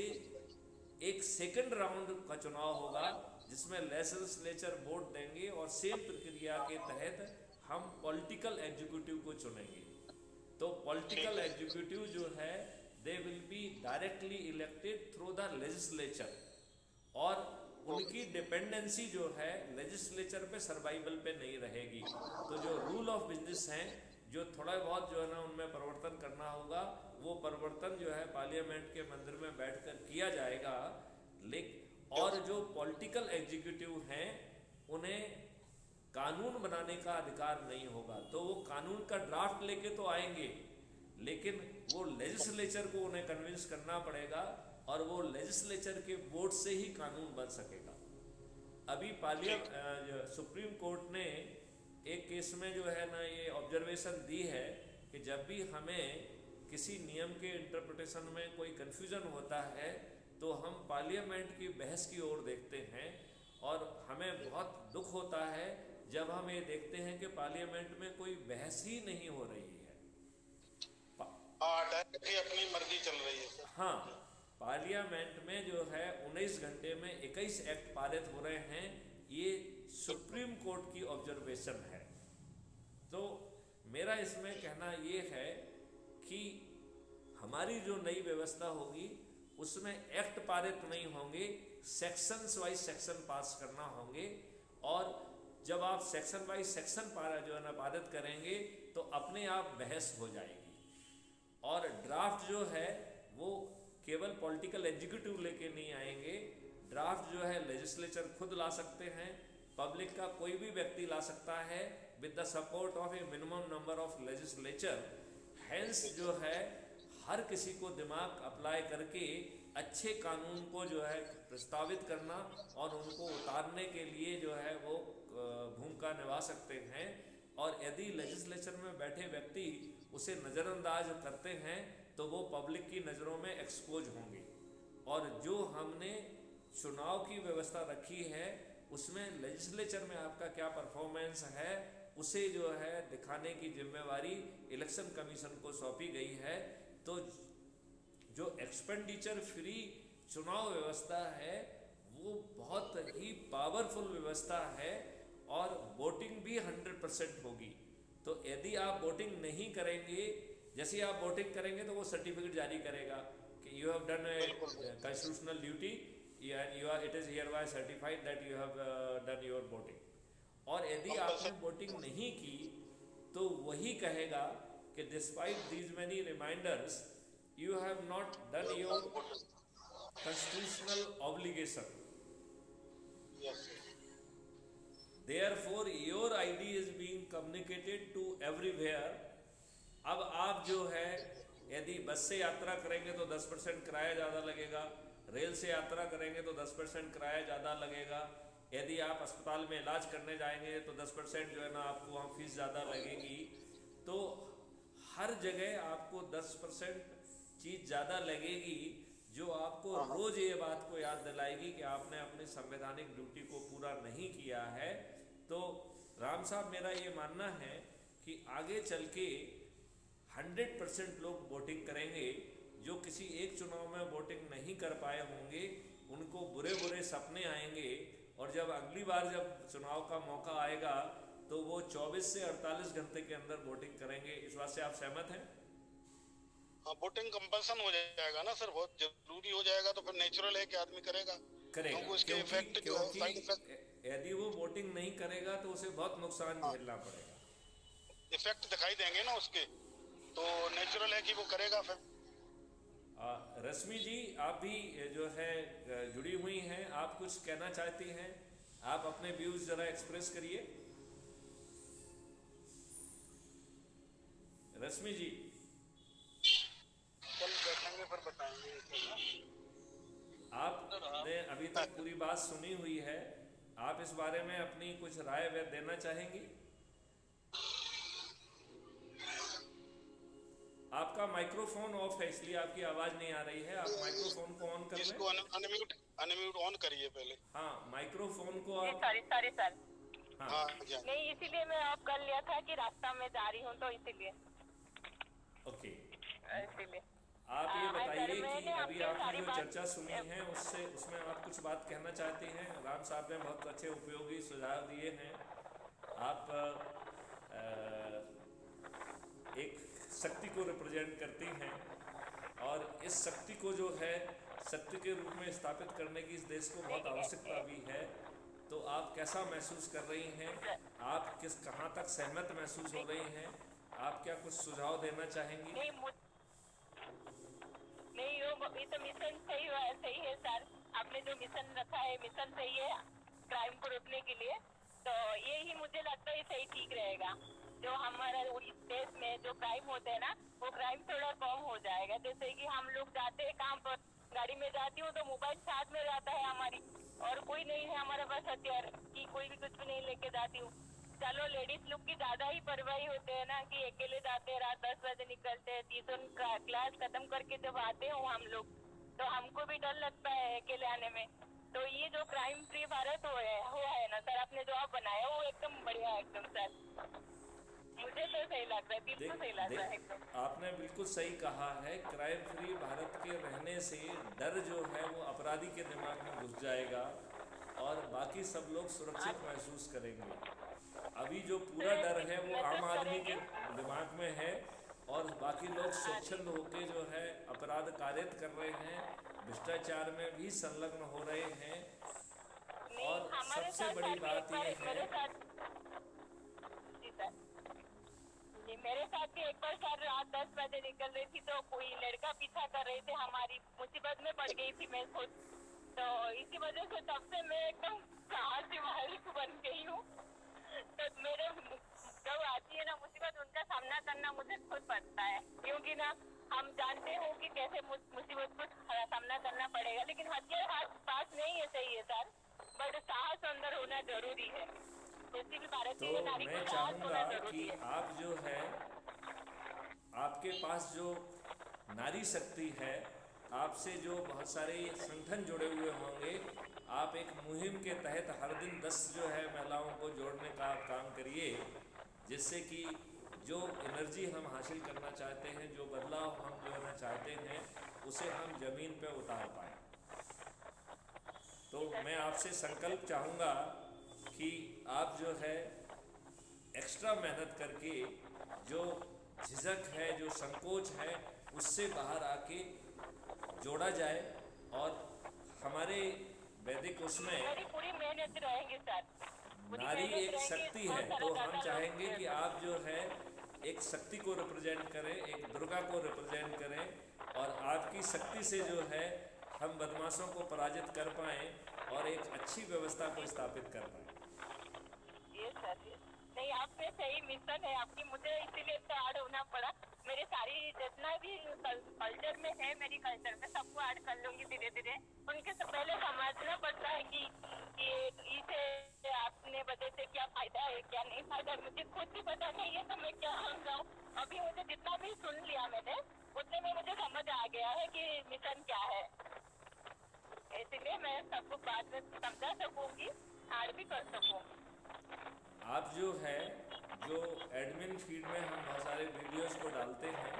A: एक सेकंड राउंड का चुनाव होगा जिसमें लेजिस्लेचर वोट देंगे, और सेम प्रक्रिया के तहत हम पॉलिटिकल एग्जीक्यूटिव को चुनेंगे। तो पॉलिटिकल एग्जीक्यूटिव जो है they will be directly elected through the legislature, और उनकी डिपेंडेंसी जो है लेजिस्लेचर पे, सर्वाइवल पे नहीं रहेगी। तो जो रूल ऑफ बिजनेस हैं, जो थोड़ा बहुत जो है ना उनमें परिवर्तन करना होगा, वो परिवर्तन जो है पार्लियामेंट के मंदिर में बैठकर किया जाएगा। लेकिन और जो पॉलिटिकल एग्जीक्यूटिव हैं उन्हें कानून बनाने का अधिकार नहीं होगा। तो वो कानून का ड्राफ्ट लेके तो आएंगे, लेकिन वो लेजिस्लेचर को उन्हें कन्विंस करना पड़ेगा, और वो लेजिस्लेचर के वोट से ही कानून बन सकेगा। अभी सुप्रीम कोर्ट ने एक केस में जो है ना ये ऑब्जर्वेशन दी है कि जब भी हमें किसी नियम के इंटरप्रिटेशन में कोई कंफ्यूजन होता है तो हम पार्लियामेंट की बहस की ओर देखते हैं, और हमें बहुत दुख होता है जब हम ये देखते हैं कि पार्लियामेंट में कोई बहस ही नहीं हो रही है।
B: अपनी मर्जी चल रही है।
A: हाँ, पार्लियामेंट में जो है 19 घंटे में 21 एक्ट पारित हो रहे हैं, ये सुप्रीम कोर्ट की ऑब्जर्वेशन है। तो मेरा इसमें कहना ये है कि हमारी जो नई व्यवस्था होगी उसमें एक्ट पारित नहीं होंगे, सेक्शंस वाइज सेक्शन पास करना होंगे, और जब आप सेक्शन वाइज सेक्शन जो है ना पारित करेंगे तो अपने आप बहस हो जाएगी। और ड्राफ्ट जो है वो केवल पॉलिटिकल एग्जीक्यूटिव लेके नहीं आएंगे, ड्राफ्ट जो है लेजिस्लेचर खुद ला सकते हैं, पब्लिक का कोई भी व्यक्ति ला सकता है with the support of a minimum number of legislature. Hence जो है हर किसी को दिमाग अप्लाई करके अच्छे कानून को जो है प्रस्तावित करना और उनको उतारने के लिए जो है वो भूमिका निभा सकते हैं। और यदि लेजिस्लेचर में बैठे व्यक्ति उसे नज़रअंदाज करते हैं तो वो पब्लिक की नज़रों में एक्सपोज होंगे। और जो हमने चुनाव की व्यवस्था रखी है उसमें लेजिस्लेचर में आपका क्या परफॉर्मेंस है उसे जो है दिखाने की जिम्मेवारी इलेक्शन कमीशन को सौंपी गई है। तो जो एक्सपेंडिचर फ्री चुनाव व्यवस्था है वो बहुत ही पावरफुल व्यवस्था है, और वोटिंग भी 100% होगी। तो यदि आप वोटिंग नहीं करेंगे, जैसे ही आप वोटिंग करेंगे तो वो सर्टिफिकेट जारी करेगा कि you have done a constitutional duty and it is hereby certified that you have done your voting. और यदि आपने वोटिंग नहीं की तो वही कहेगा कि despite these many reminders you have not done your constitutional obligation.
B: Yes.
A: Therefore your ID is being communicated to everywhere. अब आप जो है यदि बस से यात्रा करेंगे तो 10% किराया ज़्यादा लगेगा, रेल से यात्रा करेंगे तो 10% किराया ज़्यादा लगेगा, यदि आप अस्पताल में इलाज करने जाएंगे तो 10% जो है ना आपको वहाँ फीस ज़्यादा लगेगी। तो हर जगह आपको 10% चीज़ ज़्यादा लगेगी, जो आपको रोज ये बात को याद दिलाएगी कि आपने अपनी संवैधानिक ड्यूटी को पूरा नहीं किया है। तो राम साहब, मेरा ये मानना है कि आगे चल के 100% लोग वोटिंग करेंगे। जो किसी एक चुनाव में वोटिंग नहीं कर पाए होंगे उनको बुरे बुरे सपने आएंगे, और जब अगली बार जब चुनाव का मौका आएगा तो वो 24 से 48 घंटे के अंदर वोटिंग करेंगे। इस बात से आप सहमत हैं?
B: हाँ, वोटिंग कंपल्सन हो जाएगा ना सर, बहुत जरूरी हो जाएगा, तो फिर नेचुरल है कि आदमी करेगा। उसके इफेक्ट जो है, साइड इफेक्ट,
A: यदि वो वोटिंग नहीं करेगा तो उसे बहुत नुकसान झेलना पड़ेगा,
B: इफेक्ट दिखाई देंगे ना उसके, तो नेचुरल है कि वो करेगा फिर।
A: रश्मि जी, आप भी जो है जुड़ी हुई हैं, आप कुछ कहना चाहती हैं? आप अपने व्यूज जरा एक्सप्रेस करिए। रश्मि जी,
B: कल बैठेंगे फिर बताएंगे।
A: आपने अभी तक पूरी बात सुनी हुई है, आप इस बारे में अपनी कुछ राय देना चाहेंगी? आपका माइक्रोफोन ऑफ है, इसलिए आपकी आवाज नहीं आ रही है। आप माइक्रोफोन को ऑन कर लें।
B: इसको अनम्यूट ऑन करिए पहले।
A: हाँ, माइक्रोफोन को आप।
C: Sorry sir.
A: हाँ,
C: नहीं, इसीलिए मैं ऑफ कर लिया था कि रास्ता में जा रही हूँ, तो इसीलिए।
A: ओके,
C: इसीलिए
A: आप ये बताइए कि अभी आपने जो चर्चा सुनी है उसमें आप कुछ बात कहना चाहते हैं? राम साहब ने बहुत अच्छे उपयोगी सुझाव दिए हैं। आप एक शक्ति को रिप्रेजेंट करती हैं, और इस शक्ति को जो है शक्ति के रूप में स्थापित करने की इस देश को बहुत आवश्यकता भी है। तो आप कैसा महसूस कर रही हैं? आप कहाँ तक सहमत महसूस हो रही हैं? आप क्या कुछ सुझाव देना चाहेंगी?
C: नहीं, ये तो मिशन सही है सर। आपने जो मिशन रखा है, मिशन सही है क्राइम को रोकने के लिए, तो ये ही मुझे लगता है सही ठीक रहेगा। जो हमारा इस देश में जो क्राइम होते हैं ना, वो क्राइम थोड़ा कम हो जाएगा। जैसे कि हम लोग जाते हैं काम पर, गाड़ी में जाती हूँ तो मोबाइल साथ में रहता है हमारी, और कोई नहीं है हमारे पास हथियार कि कोई भी कुछ भी नहीं लेके जाती हूँ। चलो, लेडीज लोग की ज्यादा ही परवाही होते हैं ना, कि अकेले जाते हैं, रात 10 बजे निकलते हैं, ट्यूशन क्लास खत्म करके जब आते हो हम लोग, तो हमको भी डर लगता है अकेले आने में। तो ये जो क्राइम फ्री भारत हुआ है ना सर, आपने जो आप बनाया वो एकदम बढ़िया है, एकदम सर। मुझे तो सही लग रहा है, बिल्कुल सही लग रहा है एकदम।
A: आपने बिल्कुल सही कहा है। क्राइम फ्री भारत के रहने से डर जो है वो अपराधी के दिमाग में घुस जाएगा, और बाकी सब लोग सुरक्षित महसूस करेंगे। अभी जो पूरा डर है वो आम आदमी के दिमाग में है, और बाकी लोग स्वच्छंद होकर जो है अपराध कारित कर रहे हैं, भ्रष्टाचार में भी संलग्न हो रहे हैं। और सबसे बड़ी बात ये है,
C: मेरे साथ भी एक बार सर रात 10 बजे निकल रही थी, तो कोई लड़का पीछा कर रहे थे, हमारी मुसीबत में पड़ गई थी मैं खुद। तो इसी वजह से तब से मैं एकदम साहसी मालिक बन गई हूँ। तो मेरे जब आती है ना मुसीबत, उनका सामना करना मुझे खुद पड़ता है, क्योंकि ना हम जानते हो कि कैसे मुसीबत को सामना करना पड़ेगा, लेकिन हथियार पास नहीं है, सही है सर, बट साहस अंदर होना जरूरी है।
A: तो मैं चाहूँगा कि आप जो है, आपके पास जो नारी शक्ति है, आपसे जो बहुत सारे संगठन जुड़े हुए होंगे, आप एक मुहिम के तहत हर दिन 10 जो है महिलाओं को जोड़ने का आप काम करिए, जिससे कि जो एनर्जी हम हासिल करना चाहते हैं, जो बदलाव हम जो है चाहते हैं, उसे हम ज़मीन पे उतार पाएँ। तो मैं आपसे संकल्प चाहूँगा कि आप जो है एक्स्ट्रा मेहनत करके जो झिझक है, जो संकोच है, उससे बाहर आके जोड़ा जाए, और हमारे वैदिक उसमें
C: पूरी मेहनत रहेगी सर।
A: नारी एक शक्ति है, तो हम चाहेंगे कि आप जो है एक शक्ति को रिप्रेजेंट करें, एक दुर्गा को रिप्रेजेंट करें, और आपकी शक्ति से जो है हम बदमाशों को पराजित कर पाएँ और एक अच्छी व्यवस्था को स्थापित कर पाएँ।
C: नहीं, आप पे सही मिशन है आपकी, मुझे इसीलिए ऐड होना पड़ा। मेरे सारी जितना भी कल्चर में है, मेरी कल्चर में सबको ऐड कर लूंगी धीरे धीरे। उनके से पहले समझना पड़ता है कि इसे आपने वजह से क्या फायदा है, क्या नहीं फायदा, मुझे खुद भी पता नहीं है, तो मैं क्या समझाऊँ। अभी मुझे जितना भी सुन लिया मैंने, उतने में मुझे समझ आ गया है कि मिशन क्या है, इसलिए मैं सबको बाद में समझा सकूंगी, ऐड भी कर सकूंगी।
A: आप जो है, जो एडमिन फीड में हम बहुत सारे वीडियोज़ को डालते हैं,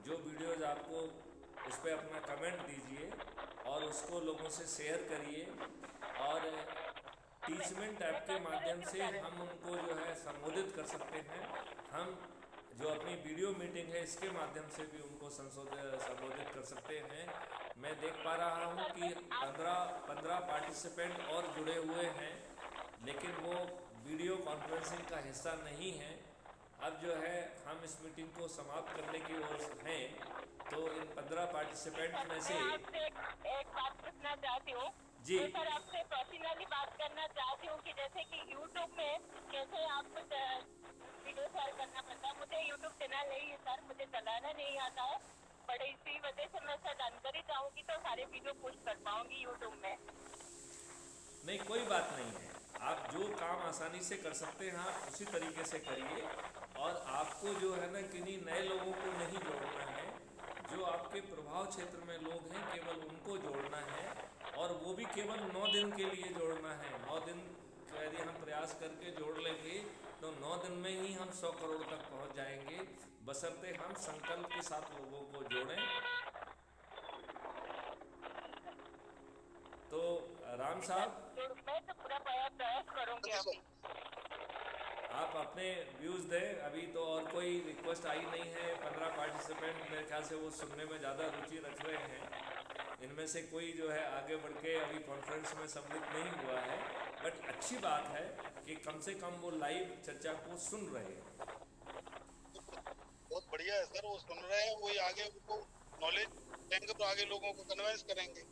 A: जो वीडियोज़ आपको उस पर अपना कमेंट दीजिए, और उसको लोगों से शेयर करिए। और टीचमेंट ऐप के माध्यम से हम उनको जो है संबोधित कर सकते हैं। हम जो अपनी वीडियो मीटिंग है इसके माध्यम से भी उनको संबोधित कर सकते हैं। मैं देख पा रहा हूँ कि 15 पार्टिसिपेंट और जुड़े हुए हैं, लेकिन वो वीडियो कॉन्फ्रेंसिंग का हिस्सा नहीं है। अब जो है हम इस मीटिंग को समाप्त करने की ओर हैं, तो इन 15 पार्टिसिपेंट में से
C: एक बात पूछना चाहती हूँ
A: जी।
C: तो सर आपसे पर्सनली बात करना चाहती हूँ कि जैसे कि YouTube में कैसे आपको वीडियो शेयर करना पड़ता है। मुझे YouTube चैनल नहीं है सर, मुझे चलाना नहीं आता है, बट इसी वजह से मैं सर जानकारी चाहूँगी तो सारे वीडियो पोस्ट कर पाऊँगी YouTube में।
A: नहीं, कोई बात नहीं है। आप जो काम आसानी से कर सकते हैं आप उसी तरीके से करिए। और आपको जो है ना किन्हीं नए लोगों को नहीं जोड़ना है, जो आपके प्रभाव क्षेत्र में लोग हैं केवल उनको जोड़ना है, और वो भी केवल 9 दिन के लिए जोड़ना है। 9 दिन यदि हम प्रयास करके जोड़ लेंगे तो 9 दिन में ही हम 100 करोड़ तक पहुंच जाएंगे, बशर्ते हम संकल्प के साथ लोगों को जोड़ें। तो राम साहब,
C: मैं तो पूरा प्रयास करूँगी अभी।
A: आप अपने व्यूज़ दें। अभी तो और कोई रिक्वेस्ट आई नहीं है। 15 पार्टिसिपेंट मेरे ख्याल से वो सुनने में ज़्यादा रुचि रख रहे हैं। इनमें से कोई जो है आगे बढ़ के अभी कॉन्फ्रेंस में सम्मिलित नहीं हुआ है, बट अच्छी बात है कि कम से कम वो लाइव चर्चा को सुन रहे हैं।
B: बहुत बढ़िया है सर, वो सुन रहे हैं, वही आगे उनको नॉलेज देंगे तो आगे लोगों को कन्विंस करेंगे,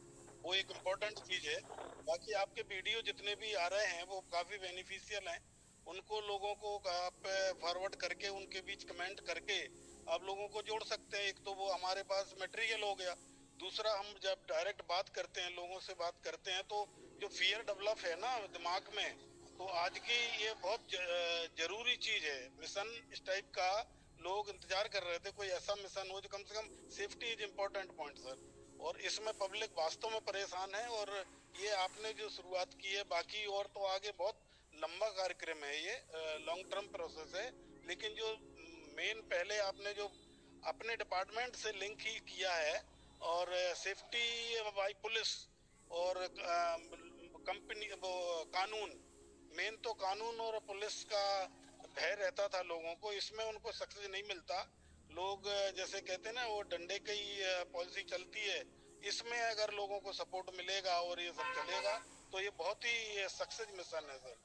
B: वो एक इम्पोर्टेंट चीज़ है। बाकी आपके वीडियो जितने भी आ रहे हैं वो काफ़ी बेनिफिशियल हैं, उनको लोगों को आप फॉरवर्ड करके उनके बीच कमेंट करके आप लोगों को जोड़ सकते हैं। एक तो वो हमारे पास मटेरियल हो गया, दूसरा हम जब डायरेक्ट बात करते हैं, लोगों से बात करते हैं, तो जो फियर डेवलप है ना दिमाग में, तो आज की ये बहुत जरूरी चीज़ है। मिशन इस टाइप का लोग इंतजार कर रहे थे, कोई ऐसा मिशन हो जो कम से कम safety is important point sir, और इसमें पब्लिक वास्तव में परेशान है। और ये आपने जो शुरुआत की है, बाकी और तो आगे बहुत लंबा कार्यक्रम है, ये लॉन्ग टर्म प्रोसेस है, लेकिन जो मेन पहले आपने जो अपने डिपार्टमेंट से लिंक ही किया है, और सेफ्टी बाई पुलिस और कंपनी वो कानून, मेन तो कानून और पुलिस का भय रहता था लोगों को, इसमें उनको सक्सेस नहीं मिलता। लोग जैसे कहते हैं ना, वो डंडे की पॉलिसी चलती है, इसमें अगर लोगों को सपोर्ट मिलेगा और ये सब चलेगा तो ये बहुत ही सक्सेस मिशन है सर।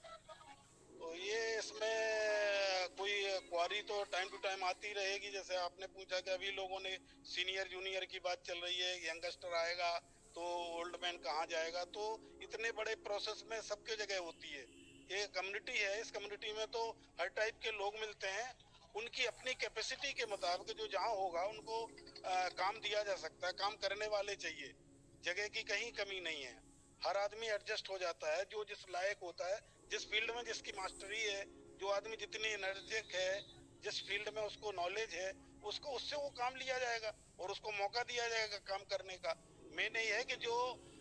B: तो ये इसमें कोई क्वारी तो टाइम टू टाइम आती रहेगी। जैसे आपने पूछा कि अभी लोगों ने सीनियर जूनियर की बात चल रही है, यंगस्टर आएगा तो ओल्ड मैन कहाँ जाएगा, तो इतने बड़े प्रोसेस में सबके जगह होती है। ये कम्युनिटी है, इस कम्युनिटी में तो हर टाइप के लोग मिलते हैं, उनकी अपनी कैपेसिटी के मुताबिक जो जहाँ होगा उनको काम दिया जा सकता है। काम करने वाले चाहिए, जगह की कहीं कमी नहीं है, हर आदमी एडजस्ट हो जाता है जो जिस लायक होता है, जिस फील्ड में जिसकी मास्टरी है, जो आदमी जितनी एनर्जिक है, जिस फील्ड में उसको नॉलेज है, उसको उससे वो काम लिया जाएगा और उसको मौका दिया जाएगा काम करने का। मेन ये है कि जो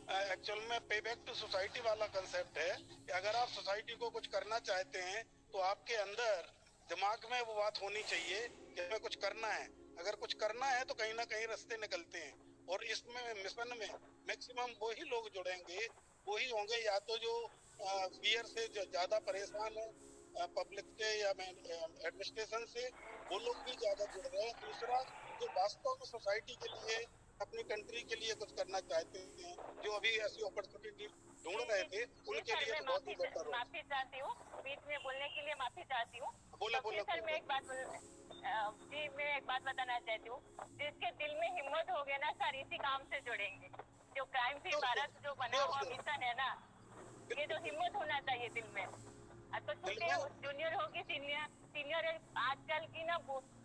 B: एक्चुअल में पे बैक टू सोसाइटी वाला कंसेप्ट है कि अगर आप सोसाइटी को कुछ करना चाहते हैं तो आपके अंदर दिमाग में वो बात होनी चाहिए कि हमें कुछ करना है। अगर कुछ करना है तो कहीं ना कहीं रास्ते निकलते हैं, और इसमें मिशन में मैक्सिमम वही लोग जुड़ेंगे, वही होंगे या तो जो फियर से ज्यादा परेशान है पब्लिक से या एडमिनिस्ट्रेशन से, वो लोग भी ज्यादा जुड़ रहे हैं। दूसरा, जो वास्तव में सोसाइटी के लिए, अपनी कंट्री के लिए कुछ करना चाहते हैं, जो अभी ऐसी अपॉर्चुनिटी ढूंढ रहे थे, उनके लिए तो बहुत ही बेहतर हो।
C: माफी चाहती हूँ, बीच में बोलने के लिए माफी चाहती हूँ।
B: बोले
C: सर मैं एक बात बताना चाहती हूँ, जिसके दिल में हिम्मत हो गया ना सर, इसी काम से जुड़ेंगे। जो क्राइम फ्री भारत जो बना हुआ मिशन है ना, ये तो हिम्मत होना चाहिए दिल में। तो छोटे जूनियर होगी, सीनियर आजकल की ना,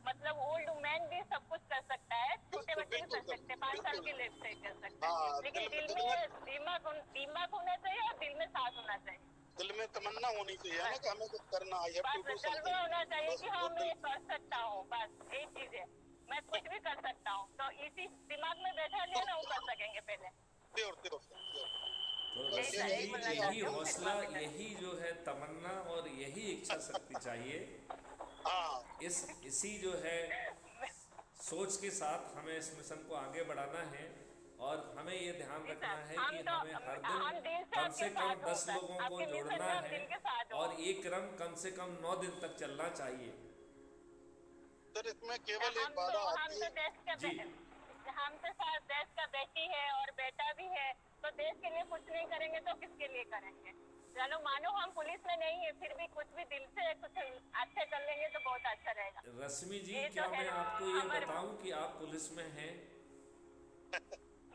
C: मतलब ओल्ड मैन भी सब कुछ कर सकता है, छोटे बच्चे भी कर सकते हैं, 5 साल के लेफ्ट से कर सकते हैं, लेकिन दिल में दिमाग होना चाहिए और दिल में साथ होना चाहिए,
B: दिल में तमन्ना होनी चाहिए ना कि हमें कुछ करना है,
C: जज्बा होना चाहिए कि हाँ मैं कर सकता हूँ, बस एक चीज है, मैं कुछ भी कर सकता हूँ। तो इसी दिमाग में बैठा लिया ना, वो कर सकेंगे पहले।
A: तो यही हौसला, यही जो है तमन्ना और यही इच्छा शक्ति चाहिए। इसी जो है सोच के साथ हमें इस मिशन को आगे बढ़ाना है। और हमें ये ध्यान रखना है
C: हम
A: कि
C: तो
A: हमें हर
C: हम
A: दिन
C: दिल से
A: कम
C: आपके
A: से कम
C: साथ
A: 10
C: हूँ,
A: लोगों को
C: आपके मिशन
A: जोड़ना
C: में हम
A: है
C: दिल के साथ हूँ।
A: और ये क्रम कम से कम 9 दिन तक चलना चाहिए।
B: सर इसमें केवल एक बाधा आती है
A: जी
C: हम तो साथ देश का बेटी है और बेटा भी है, तो देश के लिए कुछ नहीं करेंगे तो किसके लिए करेंगे। चलो मानो हम पुलिस में नहीं है, फिर भी कुछ भी दिल से कुछ अच्छे कर लेंगे तो बहुत अच्छा रहेगा।
A: रश्मि जी,
C: ये
A: क्या
C: जो है
A: मैं
C: ना,
A: आपको ये
C: अमर
A: बताऊं कि आप पुलिस में हैं?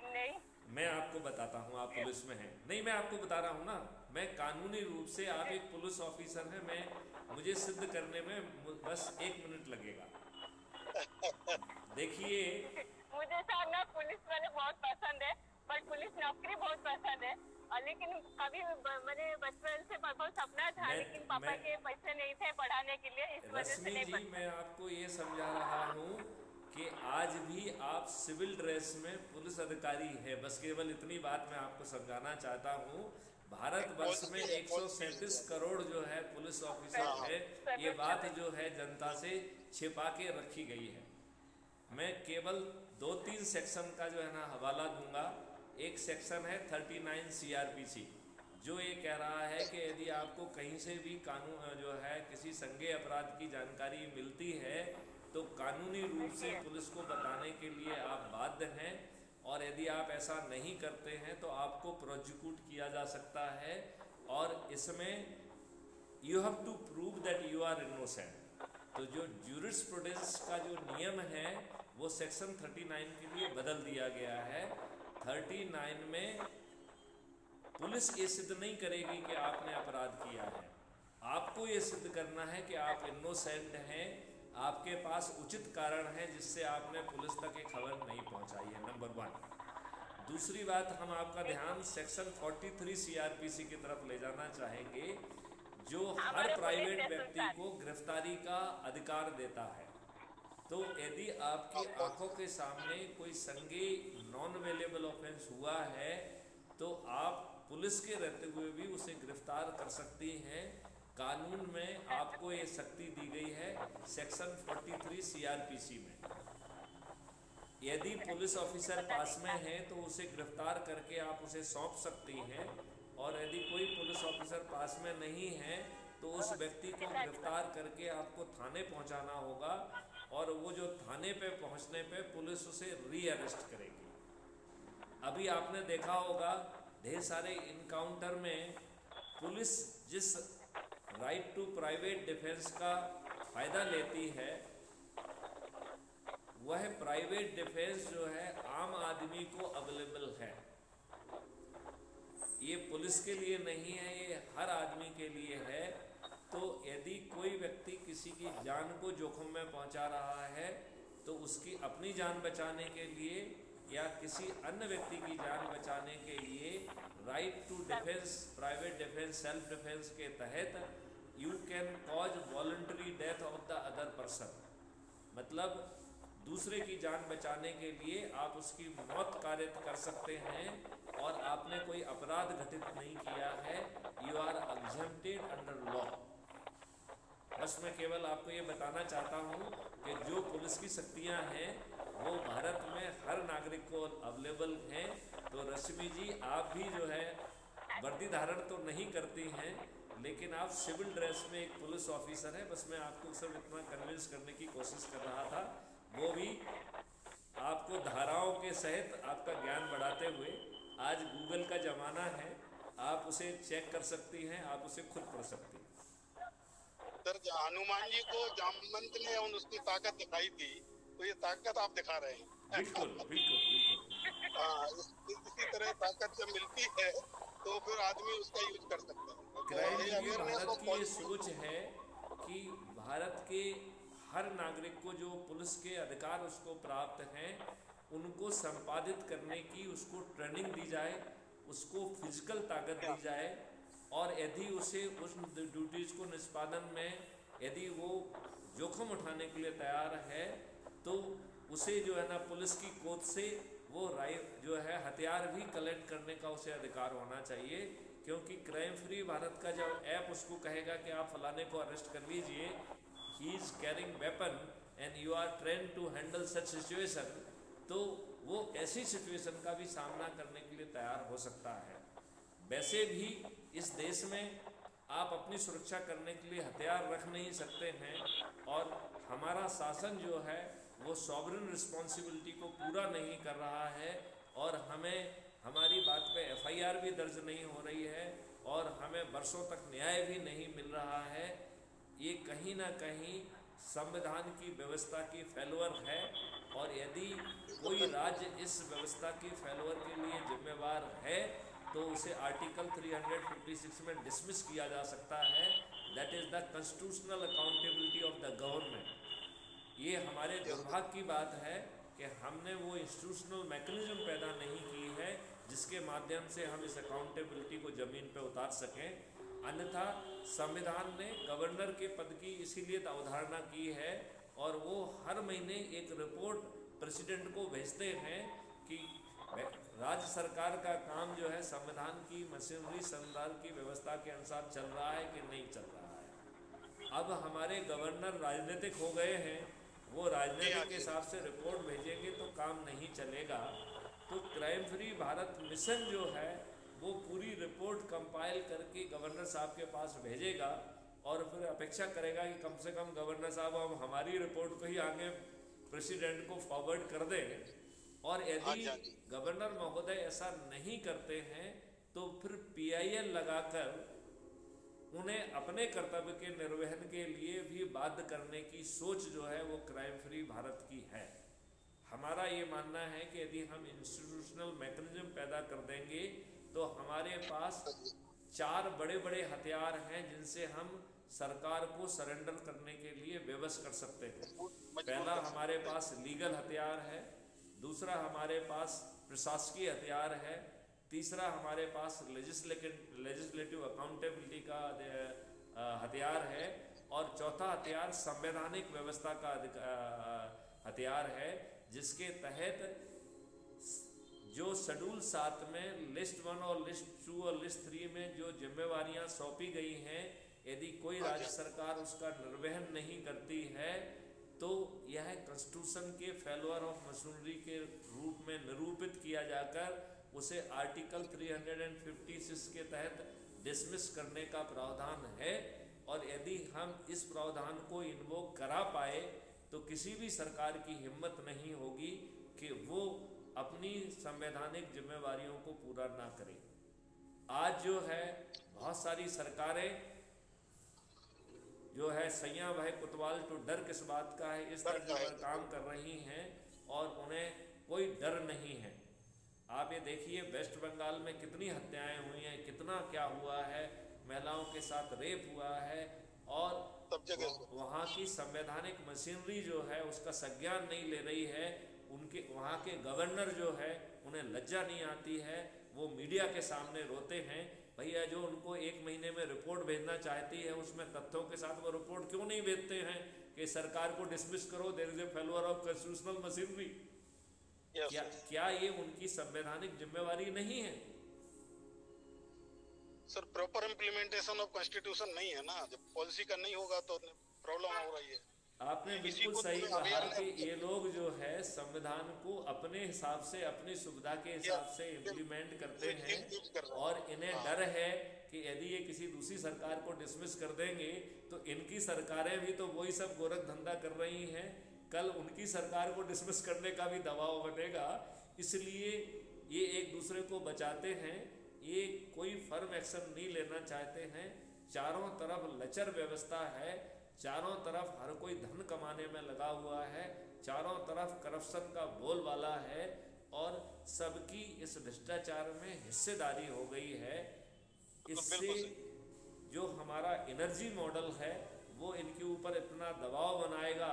C: नहीं,
A: मैं आपको बताता हूं आप पुलिस में हैं। नहीं, मैं आपको बता रहा हूं ना, मैं कानूनी रूप से आप एक पुलिस ऑफिसर हैं। मुझे सिद्ध करने में बस 1 मिनट लगेगा। देखिए,
C: मुझे साहब ना पुलिस वाले बहुत पसंद है, पर पुलिस नौकरी बहुत पसंद है। और लेकिन कभी मैंने बचपन से बहुत सपना था, लेकिन पापा के पैसे नहीं थे पढ़ाने के लिए, इस वजह से
A: रश्मि
C: नहीं
A: जी,
C: बन
A: मैं आपको ये समझा रहा हूँ कि आज भी आप सिविल ड्रेस में पुलिस अधिकारी है। बस केवल इतनी बात मैं आपको समझाना चाहता हूँ। भारतवर्ष में 137 करोड़ जो है पुलिस ऑफिसर है, ये बात जो है जनता से छिपा के रखी गई है। मैं केवल 2-3 सेक्शन का जो है ना हवाला दूंगा। एक सेक्शन है 39 CRPC, जो ये कह रहा है कि यदि आपको कहीं से भी कानून जो है किसी संज्ञेय अपराध की जानकारी मिलती है तो कानूनी रूप से पुलिस को बताने के लिए आप बाध्य हैं, और यदि आप ऐसा नहीं करते हैं तो आपको प्रोसिक्यूट किया जा सकता है। और इसमें you have to prove that you are innocent. तो जो ज्यूरिस्प्रूडेंस का जो नियम है वो सेक्शन 39 के लिए बदल दिया गया है। 39 में पुलिस ये सिद्ध नहीं करेगी कि आपने अपराध किया है, आपको ये सिद्ध करना है कि आप इनोसेंट हैं, आपके पास उचित कारण है जिससे आपने पुलिस तक ये खबर नहीं पहुंचाई है, नंबर 1। दूसरी बात, हम आपका ध्यान सेक्शन 43 CRPC की तरफ ले जाना चाहेंगे, जो हर प्राइवेट व्यक्ति को गिरफ्तारी का अधिकार देता है। तो यदि आपकी आंखों के सामने कोई संज्ञेय नॉन अवेलेबल ऑफेंस हुआ है तो आप पुलिस के रहते हुए भी उसे गिरफ्तार कर सकती हैं। कानून में आपको ये शक्ति दी गई है सेक्शन 43 CRPC में। यदि पुलिस ऑफिसर पास में है तो उसे गिरफ्तार करके आप उसे सौंप सकती हैं, और यदि कोई पुलिस ऑफिसर पास में नहीं है तो उस व्यक्ति को गिरफ्तार करके आपको थाने पहुंचाना होगा, और वो जो थाने पे पहुंचने पे पुलिस उसे री अरेस्ट करेगी। अभी आपने देखा होगा ढेर सारे इनकाउंटर में पुलिस जिस राइट टू प्राइवेट डिफेंस का फायदा लेती है, वह प्राइवेट डिफेंस जो है आम आदमी को अवेलेबल है। ये पुलिस के लिए नहीं है, ये हर आदमी के लिए है। तो यदि कोई व्यक्ति किसी की जान को जोखिम में पहुंचा रहा है तो उसकी अपनी जान बचाने के लिए या किसी अन्य व्यक्ति की जान बचाने के लिए right to defence, private defence, self defence के तहत you can cause voluntary death of the other person. मतलब दूसरे की जान बचाने के लिए आप उसकी मौत कारित कर सकते हैं, और आपने कोई अपराध घटित नहीं किया है। You are exempted under law. बस मैं केवल आपको ये बताना चाहता हूँ कि जो पुलिस की शक्तियाँ हैं वो भारत में हर नागरिक को अवेलेबल हैं। तो रश्मि जी, आप भी जो है वर्दी धारण तो नहीं करती हैं, लेकिन आप सिविल ड्रेस में एक पुलिस ऑफिसर हैं। बस मैं आपको सब इतना कन्विंस करने की कोशिश कर रहा था, वो भी आपको धाराओं के सहित आपका ज्ञान बढ़ाते हुए। आज गूगल का ज़माना है, आप उसे चेक कर सकती हैं, आप उसे खुद पढ़ सकती हैं।
B: सर, हनुमान जी को जामवंत ने उसकी ताकत दिखाई थी, तो ये ताकत आप दिखा रहे हैं।
A: बिल्कुल बिल्कुल बिल्कुल।
B: हाँ, इसी तरह ताकत जब मिलती है तो फिर आदमी उसका यूज कर सकता है।
A: भारत की ये सोच है कि भारत के हर नागरिक को जो पुलिस के अधिकार उसको प्राप्त हैं उनको संपादित करने की उसको ट्रेनिंग दी जाए, उसको फिजिकल ताकत दी जाए, और यदि उसे उस ड्यूटीज़ को निष्पादन में यदि वो जोखिम उठाने के लिए तैयार है तो उसे जो है ना पुलिस की कोर्ट से वो जो है हथियार भी कलेक्ट करने का उसे अधिकार होना चाहिए। क्योंकि क्राइम फ्री भारत का जब ऐप उसको कहेगा कि आप फलाने को अरेस्ट कर लीजिए, he is carrying weapon and you are train to handle such situation, तो वो ऐसी सिचुएशन का भी सामना करने के लिए तैयार हो सकता है। वैसे भी इस देश में आप अपनी सुरक्षा करने के लिए हथियार रख नहीं सकते हैं, और हमारा शासन जो है वो सॉवरेन रिस्पॉन्सिबिलिटी को पूरा नहीं कर रहा है, और हमें हमारी बात पे एफआईआर भी दर्ज नहीं हो रही है, और हमें वर्षों तक न्याय भी नहीं मिल रहा है। ये कहीं ना कहीं संविधान की व्यवस्था की फेल्योर है, और यदि कोई राज्य इस व्यवस्था की फेल्योर के लिए जिम्मेवार है तो उसे आर्टिकल 356 में डिसमिस किया जा सकता है। That is the constitutional accountability of the government. ये हमारे दुर्भाग्य की बात है कि हमने वो इंस्टीट्यूशनल मैकेनिज्म पैदा नहीं की है जिसके माध्यम से हम इस अकाउंटेबिलिटी को ज़मीन पे उतार सकें। अन्यथा संविधान ने गवर्नर के पद की इसीलिए अवधारणा की है, और वो हर महीने एक रिपोर्ट प्रेसिडेंट को भेजते हैं कि राज्य सरकार का काम जो है संविधान की मशीनरी, संविधान की व्यवस्था के अनुसार चल रहा है कि नहीं चल रहा है। अब हमारे गवर्नर राजनीतिक हो गए हैं, वो राजनीति के हिसाब से रिपोर्ट भेजेंगे तो काम नहीं चलेगा। तो क्राइम फ्री भारत मिशन जो है वो पूरी रिपोर्ट कंपाइल करके गवर्नर साहब के पास भेजेगा, और फिर अपेक्षा करेगा कि कम से कम गवर्नर साहब हम हमारी रिपोर्ट को ही आगे प्रेसिडेंट को फॉरवर्ड कर दें। और यदि गवर्नर महोदय ऐसा नहीं करते हैं तो फिर PIL लगाकर उन्हें अपने कर्तव्य के निर्वहन के लिए भी बाध्य करने की सोच जो है वो क्राइम फ्री भारत की है। हमारा ये मानना है कि यदि हम इंस्टीट्यूशनल मैकेनिज्म पैदा कर देंगे तो हमारे पास 4 बड़े बड़े हथियार हैं जिनसे हम सरकार को सरेंडर करने के लिए विवश कर सकते हैं। पहला हमारे पास लीगल हथियार है, दूसरा हमारे पास प्रशासकीय हथियार है, तीसरा हमारे पास लेजिस्लेटिव अकाउंटेबिलिटी का हथियार है, और चौथा हथियार संवैधानिक व्यवस्था का हथियार है, जिसके तहत जो शेड्यूल 7 में लिस्ट 1 और लिस्ट 2 और लिस्ट 3 में जो जिम्मेवारियां सौंपी गई हैं, यदि कोई राज्य सरकार उसका निर्वहन नहीं करती है तो यह कॉन्स्टिट्यूशन के फेल्योर ऑफ मशीनरी के रूप में निरूपित किया जाकर उसे आर्टिकल 356 के तहत डिसमिस करने का प्रावधान है। और यदि हम इस प्रावधान को इन्वोक करा पाए तो किसी भी सरकार की हिम्मत नहीं होगी कि वो अपनी संवैधानिक जिम्मेवारियों को पूरा ना करे। आज जो है बहुत सारी सरकारें जो है सैया भाई कुतवाल तो डर किस बात का है इस तरह पर काम कर रही हैं, और उन्हें कोई डर नहीं है। आप ये देखिए वेस्ट बंगाल में कितनी हत्याएं हुई हैं, कितना क्या हुआ है, महिलाओं के साथ रेप हुआ है, और वहाँ की संवैधानिक मशीनरी जो है उसका संज्ञान नहीं ले रही है। उनके वहाँ के गवर्नर जो है उन्हें लज्जा नहीं आती है, वो मीडिया के सामने रोते हैं। भैया जो उनको 1 महीने में रिपोर्ट भेजना चाहती है उसमें तथ्यों के साथ वो रिपोर्ट क्यों नहीं भेजते हैं कि सरकार को डिसमिस करो, there is a failure of constitutional machinery. क्या ये उनकी संवैधानिक जिम्मेवारी नहीं है?
B: Sir proper implementation of constitution नहीं है ना, जब पॉलिसी का नहीं होगा तो प्रॉब्लम हो रही है।
A: आपने बिल्कुल सही कहा कि ये लोग जो है संविधान को अपने हिसाब से, अपनी सुविधा के हिसाब से इम्प्लीमेंट करते हैं, और इन्हें डर है कि यदि ये किसी दूसरी सरकार को डिसमिस कर देंगे तो इनकी सरकारें भी तो वही सब गोरख धंधा कर रही हैं, कल उनकी सरकार को डिसमिस करने का भी दबाव बनेगा। इसलिए ये एक दूसरे को बचाते हैं, ये कोई फर्म एक्शन नहीं लेना चाहते हैं। चारों तरफ लचर व्यवस्था है, चारों तरफ हर कोई धन कमाने में लगा हुआ है, चारों तरफ करप्शन का बोलबाला है, और सबकी इस भ्रष्टाचार में हिस्सेदारी हो गई है। इससे जो हमारा एनर्जी मॉडल है वो इनके ऊपर इतना दबाव बनाएगा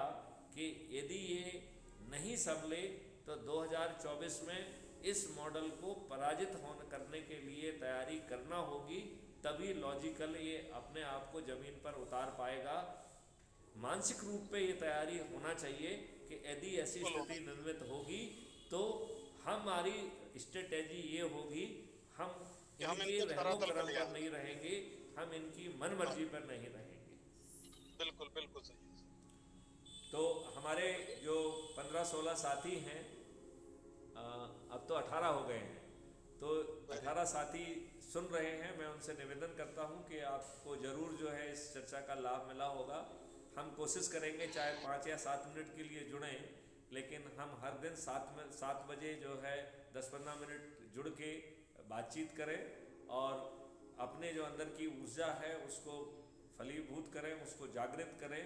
A: कि यदि ये नहीं संभले तो 2024 में इस मॉडल को पराजित करने के लिए तैयारी करना होगी, तभी लॉजिकल ये अपने आप को जमीन पर उतार पाएगा। मानसिक रूप पे ये तैयारी होना चाहिए कि यदि ऐसी स्थिति निर्मित होगी तो हमारी स्ट्रेटेजी ये होगी, हम इनके रहम करम पर नहीं रहेंगे, हम इनकी मनमर्जी पर नहीं रहेंगे।
B: बिल्कुल बिल्कुल सही।
A: तो हमारे जो 15-16 साथी हैं अब तो 18 हो गए हैं। तो 18 साथी सुन रहे हैं, मैं उनसे निवेदन करता हूं कि आपको ज़रूर जो है इस चर्चा का लाभ मिला होगा। हम कोशिश करेंगे चाहे 5 या 7 मिनट के लिए जुड़ें, लेकिन हम हर दिन 7 बजे जो है 10-15 मिनट जुड़ के बातचीत करें और अपने जो अंदर की ऊर्जा है उसको फलीभूत करें, उसको जागृत करें।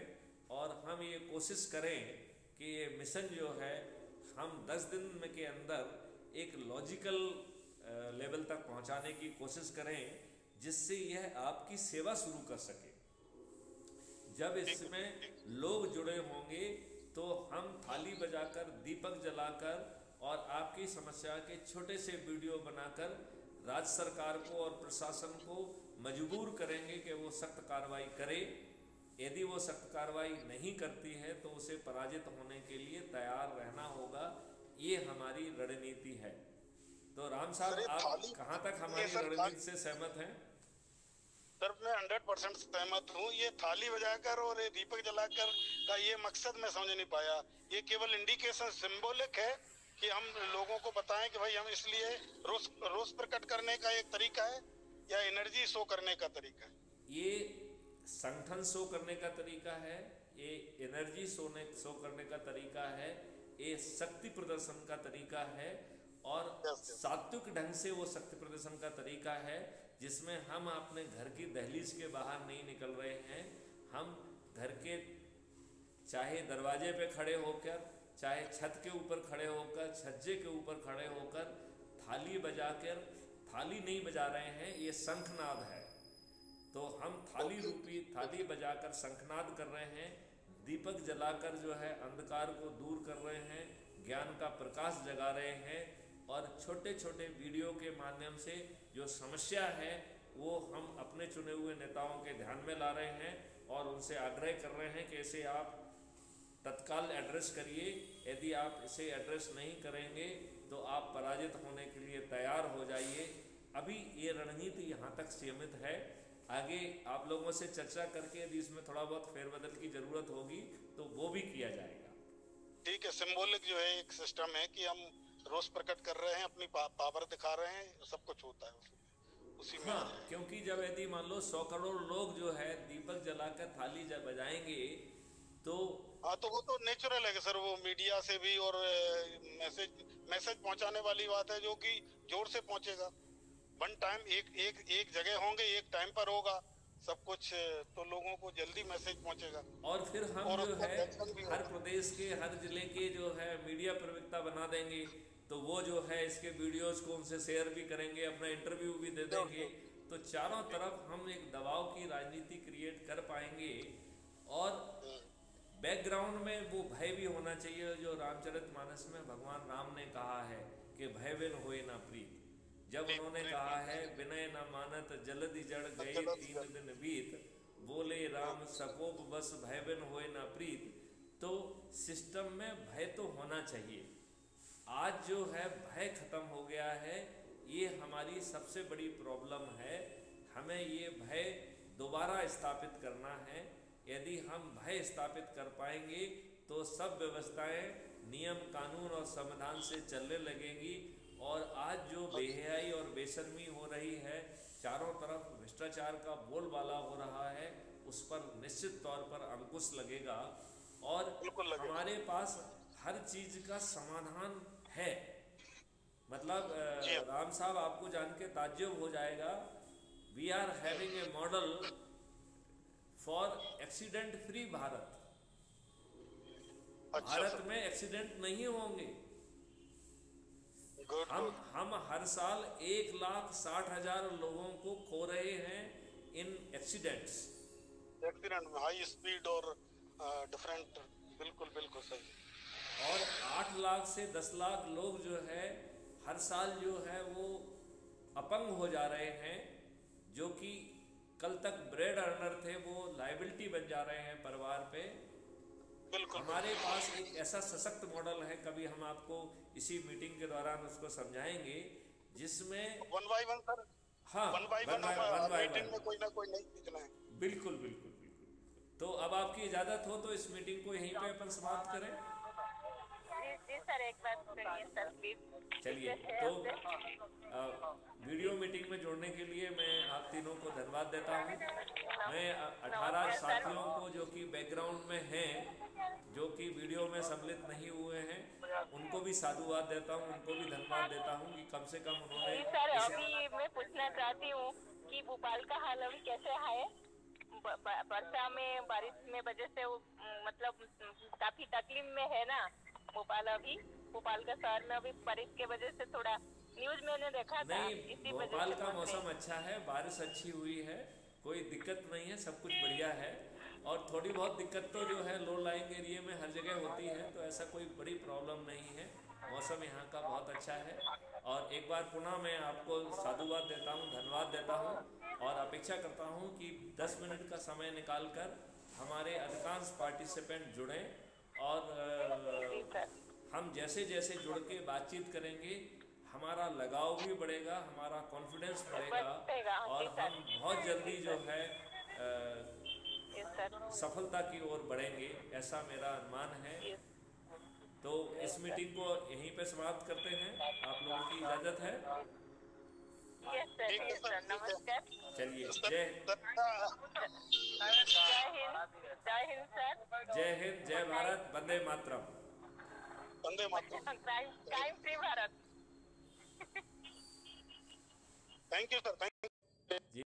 A: और हम ये कोशिश करें कि ये मिशन जो है हम 10 दिन के अंदर एक लॉजिकल लेवल तक पहुंचाने की कोशिश करें, जिससे यह आपकी सेवा शुरू कर सके। जब इसमें लोग जुड़े होंगे तो हम थाली बजाकर, दीपक जलाकर और आपकी समस्या के छोटे से वीडियो बनाकर राज्य सरकार को और प्रशासन को मजबूर करेंगे कि वो सख्त कार्रवाई करे। यदि वो सख्त कार्रवाई नहीं करती है तो उसे पराजित होने के लिए तैयार रहना होगा। ये हमारी रणनीति है। तो राम साहब, आप कहाँ तक हमारी रणनीति से सहमत हैं?
B: सर, मैं 100% सहमत हूँ। ये थाली बजाकर और ये दीपक जलाकर का ये मकसद मैं समझ नहीं पाया। ये केवल इंडिकेशन, सिंबॉलिक है कि हम लोगों को बताएं कि भाई हम इसलिए रोष प्रकट करने का एक तरीका है या एनर्जी शो करने का तरीका है?
A: ये संगठन शो करने का तरीका है, ये एनर्जी शो करने का तरीका है, ये शक्ति प्रदर्शन का तरीका है और सात्विक ढंग से वो शक्ति प्रदर्शन का तरीका है, जिसमें हम अपने घर की दहलीज के बाहर नहीं निकल रहे हैं। हम घर के चाहे दरवाजे पे खड़े होकर, चाहे छत के ऊपर खड़े होकर, छज्जे के ऊपर खड़े होकर थाली बजाकर, थाली नहीं बजा रहे हैं, ये शंखनाद है। तो हम थाली बजाकर शंखनाद कर रहे हैं, दीपक जलाकर जो है अंधकार को दूर कर रहे हैं, ज्ञान का प्रकाश जगा रहे हैं और छोटे छोटे वीडियो के माध्यम से जो समस्या है वो हम अपने चुने हुए नेताओं के ध्यान में ला रहे हैं और उनसे आग्रह कर रहे हैं कि इसे आप तत्काल एड्रेस करिए। यदि आप इसे एड्रेस नहीं करेंगे तो आप पराजित होने के लिए तैयार हो जाइए। अभी ये रणनीति यहाँ तक सीमित है। आगे आप लोगों से चर्चा करके यदि इसमें थोड़ा बहुत फेरबदल की जरूरत होगी तो वो भी किया जाएगा।
B: ठीक है, सिंबॉलिक जो है एक सिस्टम है कि हम रोष प्रकट कर रहे हैं, अपनी पावर दिखा रहे हैं, सब कुछ होता है उसी में।
A: हाँ, क्योंकि जब यदि मान लो 100 करोड़ लोग जो है दीपक जलाकर थाली बजाएंगे तो
B: हाँ, तो वो तो नेचुरल है सर। वो मीडिया से भी और मैसेज पहुंचाने वाली बात है जो कि जोर से पहुंचेगा। वन टाइम एक जगह होंगे, एक टाइम पर होगा सब कुछ, तो लोगों को जल्दी मैसेज पहुंचेगा।
A: और फिर हम जो है हर प्रदेश के, हर जिले के जो है मीडिया प्रवक्ता बना देंगे, तो वो जो है इसके वीडियोस को उनसे शेयर भी करेंगे, अपना इंटरव्यू भी दे देंगे। तो चारों तरफ हम एक दबाव की राजनीति क्रिएट कर पाएंगे। और बैकग्राउंड में वो भय भी होना चाहिए जो रामचरितमानस में भगवान राम ने कहा है कि भय बिन होए ना प्रीत। जब उन्होंने कहा है विनय न मानत जल्दी जड़ गए 3 दिन बीत, बोले राम सकोप बस भय बिन होए ना प्रीत। तो सिस्टम में भय तो होना चाहिए। आज जो है भय खत्म हो गया है, ये हमारी सबसे बड़ी प्रॉब्लम है। हमें ये भय दोबारा स्थापित करना है। यदि हम भय स्थापित कर पाएंगे तो सब व्यवस्थाएं नियम, कानून और संविधान से चलने लगेंगी। और आज जो बेहयाई और बेशर्मी हो रही है, चारों तरफ भ्रष्टाचार का बोलबाला हो रहा है, उस पर निश्चित तौर पर अंकुश लगेगा। और हमारे पास हर चीज का समाधान है। मतलब राम साहब, आपको जान के ताज्जुब हो जाएगा, we are having a model for accident free Bharat. Bharat में एक्सीडेंट नहीं होंगे। हम हर साल 1,60,000 लोगों को खो रहे हैं इन एक्सीडेंट्स
B: में, हाई स्पीड और डिफरेंट। बिल्कुल सही।
A: और 8 लाख से 10 लाख लोग जो है हर साल जो है वो अपंग हो जा रहे हैं, जो कि कल तक ब्रेड अर्नर थे वो लायबिलिटी बन जा रहे हैं परिवार पे। हमारे पास एक ऐसा सशक्त मॉडल है, कभी हम आपको इसी मीटिंग के दौरान उसको समझाएंगे, जिसमें
B: 1 by 1 सर।
A: हाँ,
B: 1 by 1 मीटिंग में कोई ना कोई नहीं सीखना है।
A: बिल्कुल। तो अब आपकी इजाजत हो तो इस मीटिंग को यहीं पे अपन समाप्त करें।
C: जी सर, एक बात सुनिए सर प्लीज।
A: चलिए, तो वीडियो मीटिंग में जोड़ने के लिए मैं आप तीनों को धन्यवाद देता हूँ। मैं 18 साथियों को जो कि बैकग्राउंड में हैं, जो कि वीडियो में सम्मिलित नहीं हुए हैं, उनको भी साधुवाद देता हूँ, उनको भी धन्यवाद देता हूँ कि कम से कम उन्होंने
C: जी सर, अभी मैं पूछना चाहती हूँ कि भोपाल का हाल अभी कैसे है? वर्षा में, बारिश में वजह से मतलब काफी तकलीफ में है ना भोपाल अभी। भोपाल का शहर में अभी बारिश के वजह से थोड़ा न्यूज मैंने देखा था।
A: नहीं, भोपाल का मौसम अच्छा है, बारिश अच्छी हुई है, कोई दिक्कत नहीं है, सब कुछ बढ़िया है। और थोड़ी बहुत दिक्कत तो जो है लो लाइंग एरिया में हर जगह होती है, तो ऐसा कोई बड़ी प्रॉब्लम नहीं है। मौसम यहाँ का बहुत अच्छा है। और एक बार पुनः मैं आपको साधुवाद देता हूँ, धन्यवाद देता हूँ और अपेक्षा करता हूँ कि 10 मिनट का समय निकालकर हमारे अधिकांश पार्टिसिपेंट जुड़ें और हम जैसे जैसे जुड़ के बातचीत करेंगे हमारा लगाव भी बढ़ेगा, हमारा कॉन्फिडेंस बढ़ेगा और हम बहुत जल्दी जो है सफलता की ओर बढ़ेंगे, ऐसा मेरा अनुमान है। तो इस मीटिंग को यहीं पे समाप्त करते हैं, आप लोगों की इजाजत है।
C: नमस्कार।
A: चलिए,
C: जय हिंद सर।
A: जय हिंद, जय भारत, वंदे मातरम।
B: वंदे मातरम।
C: Crime free Bharat.
B: Thank you sir, thank you.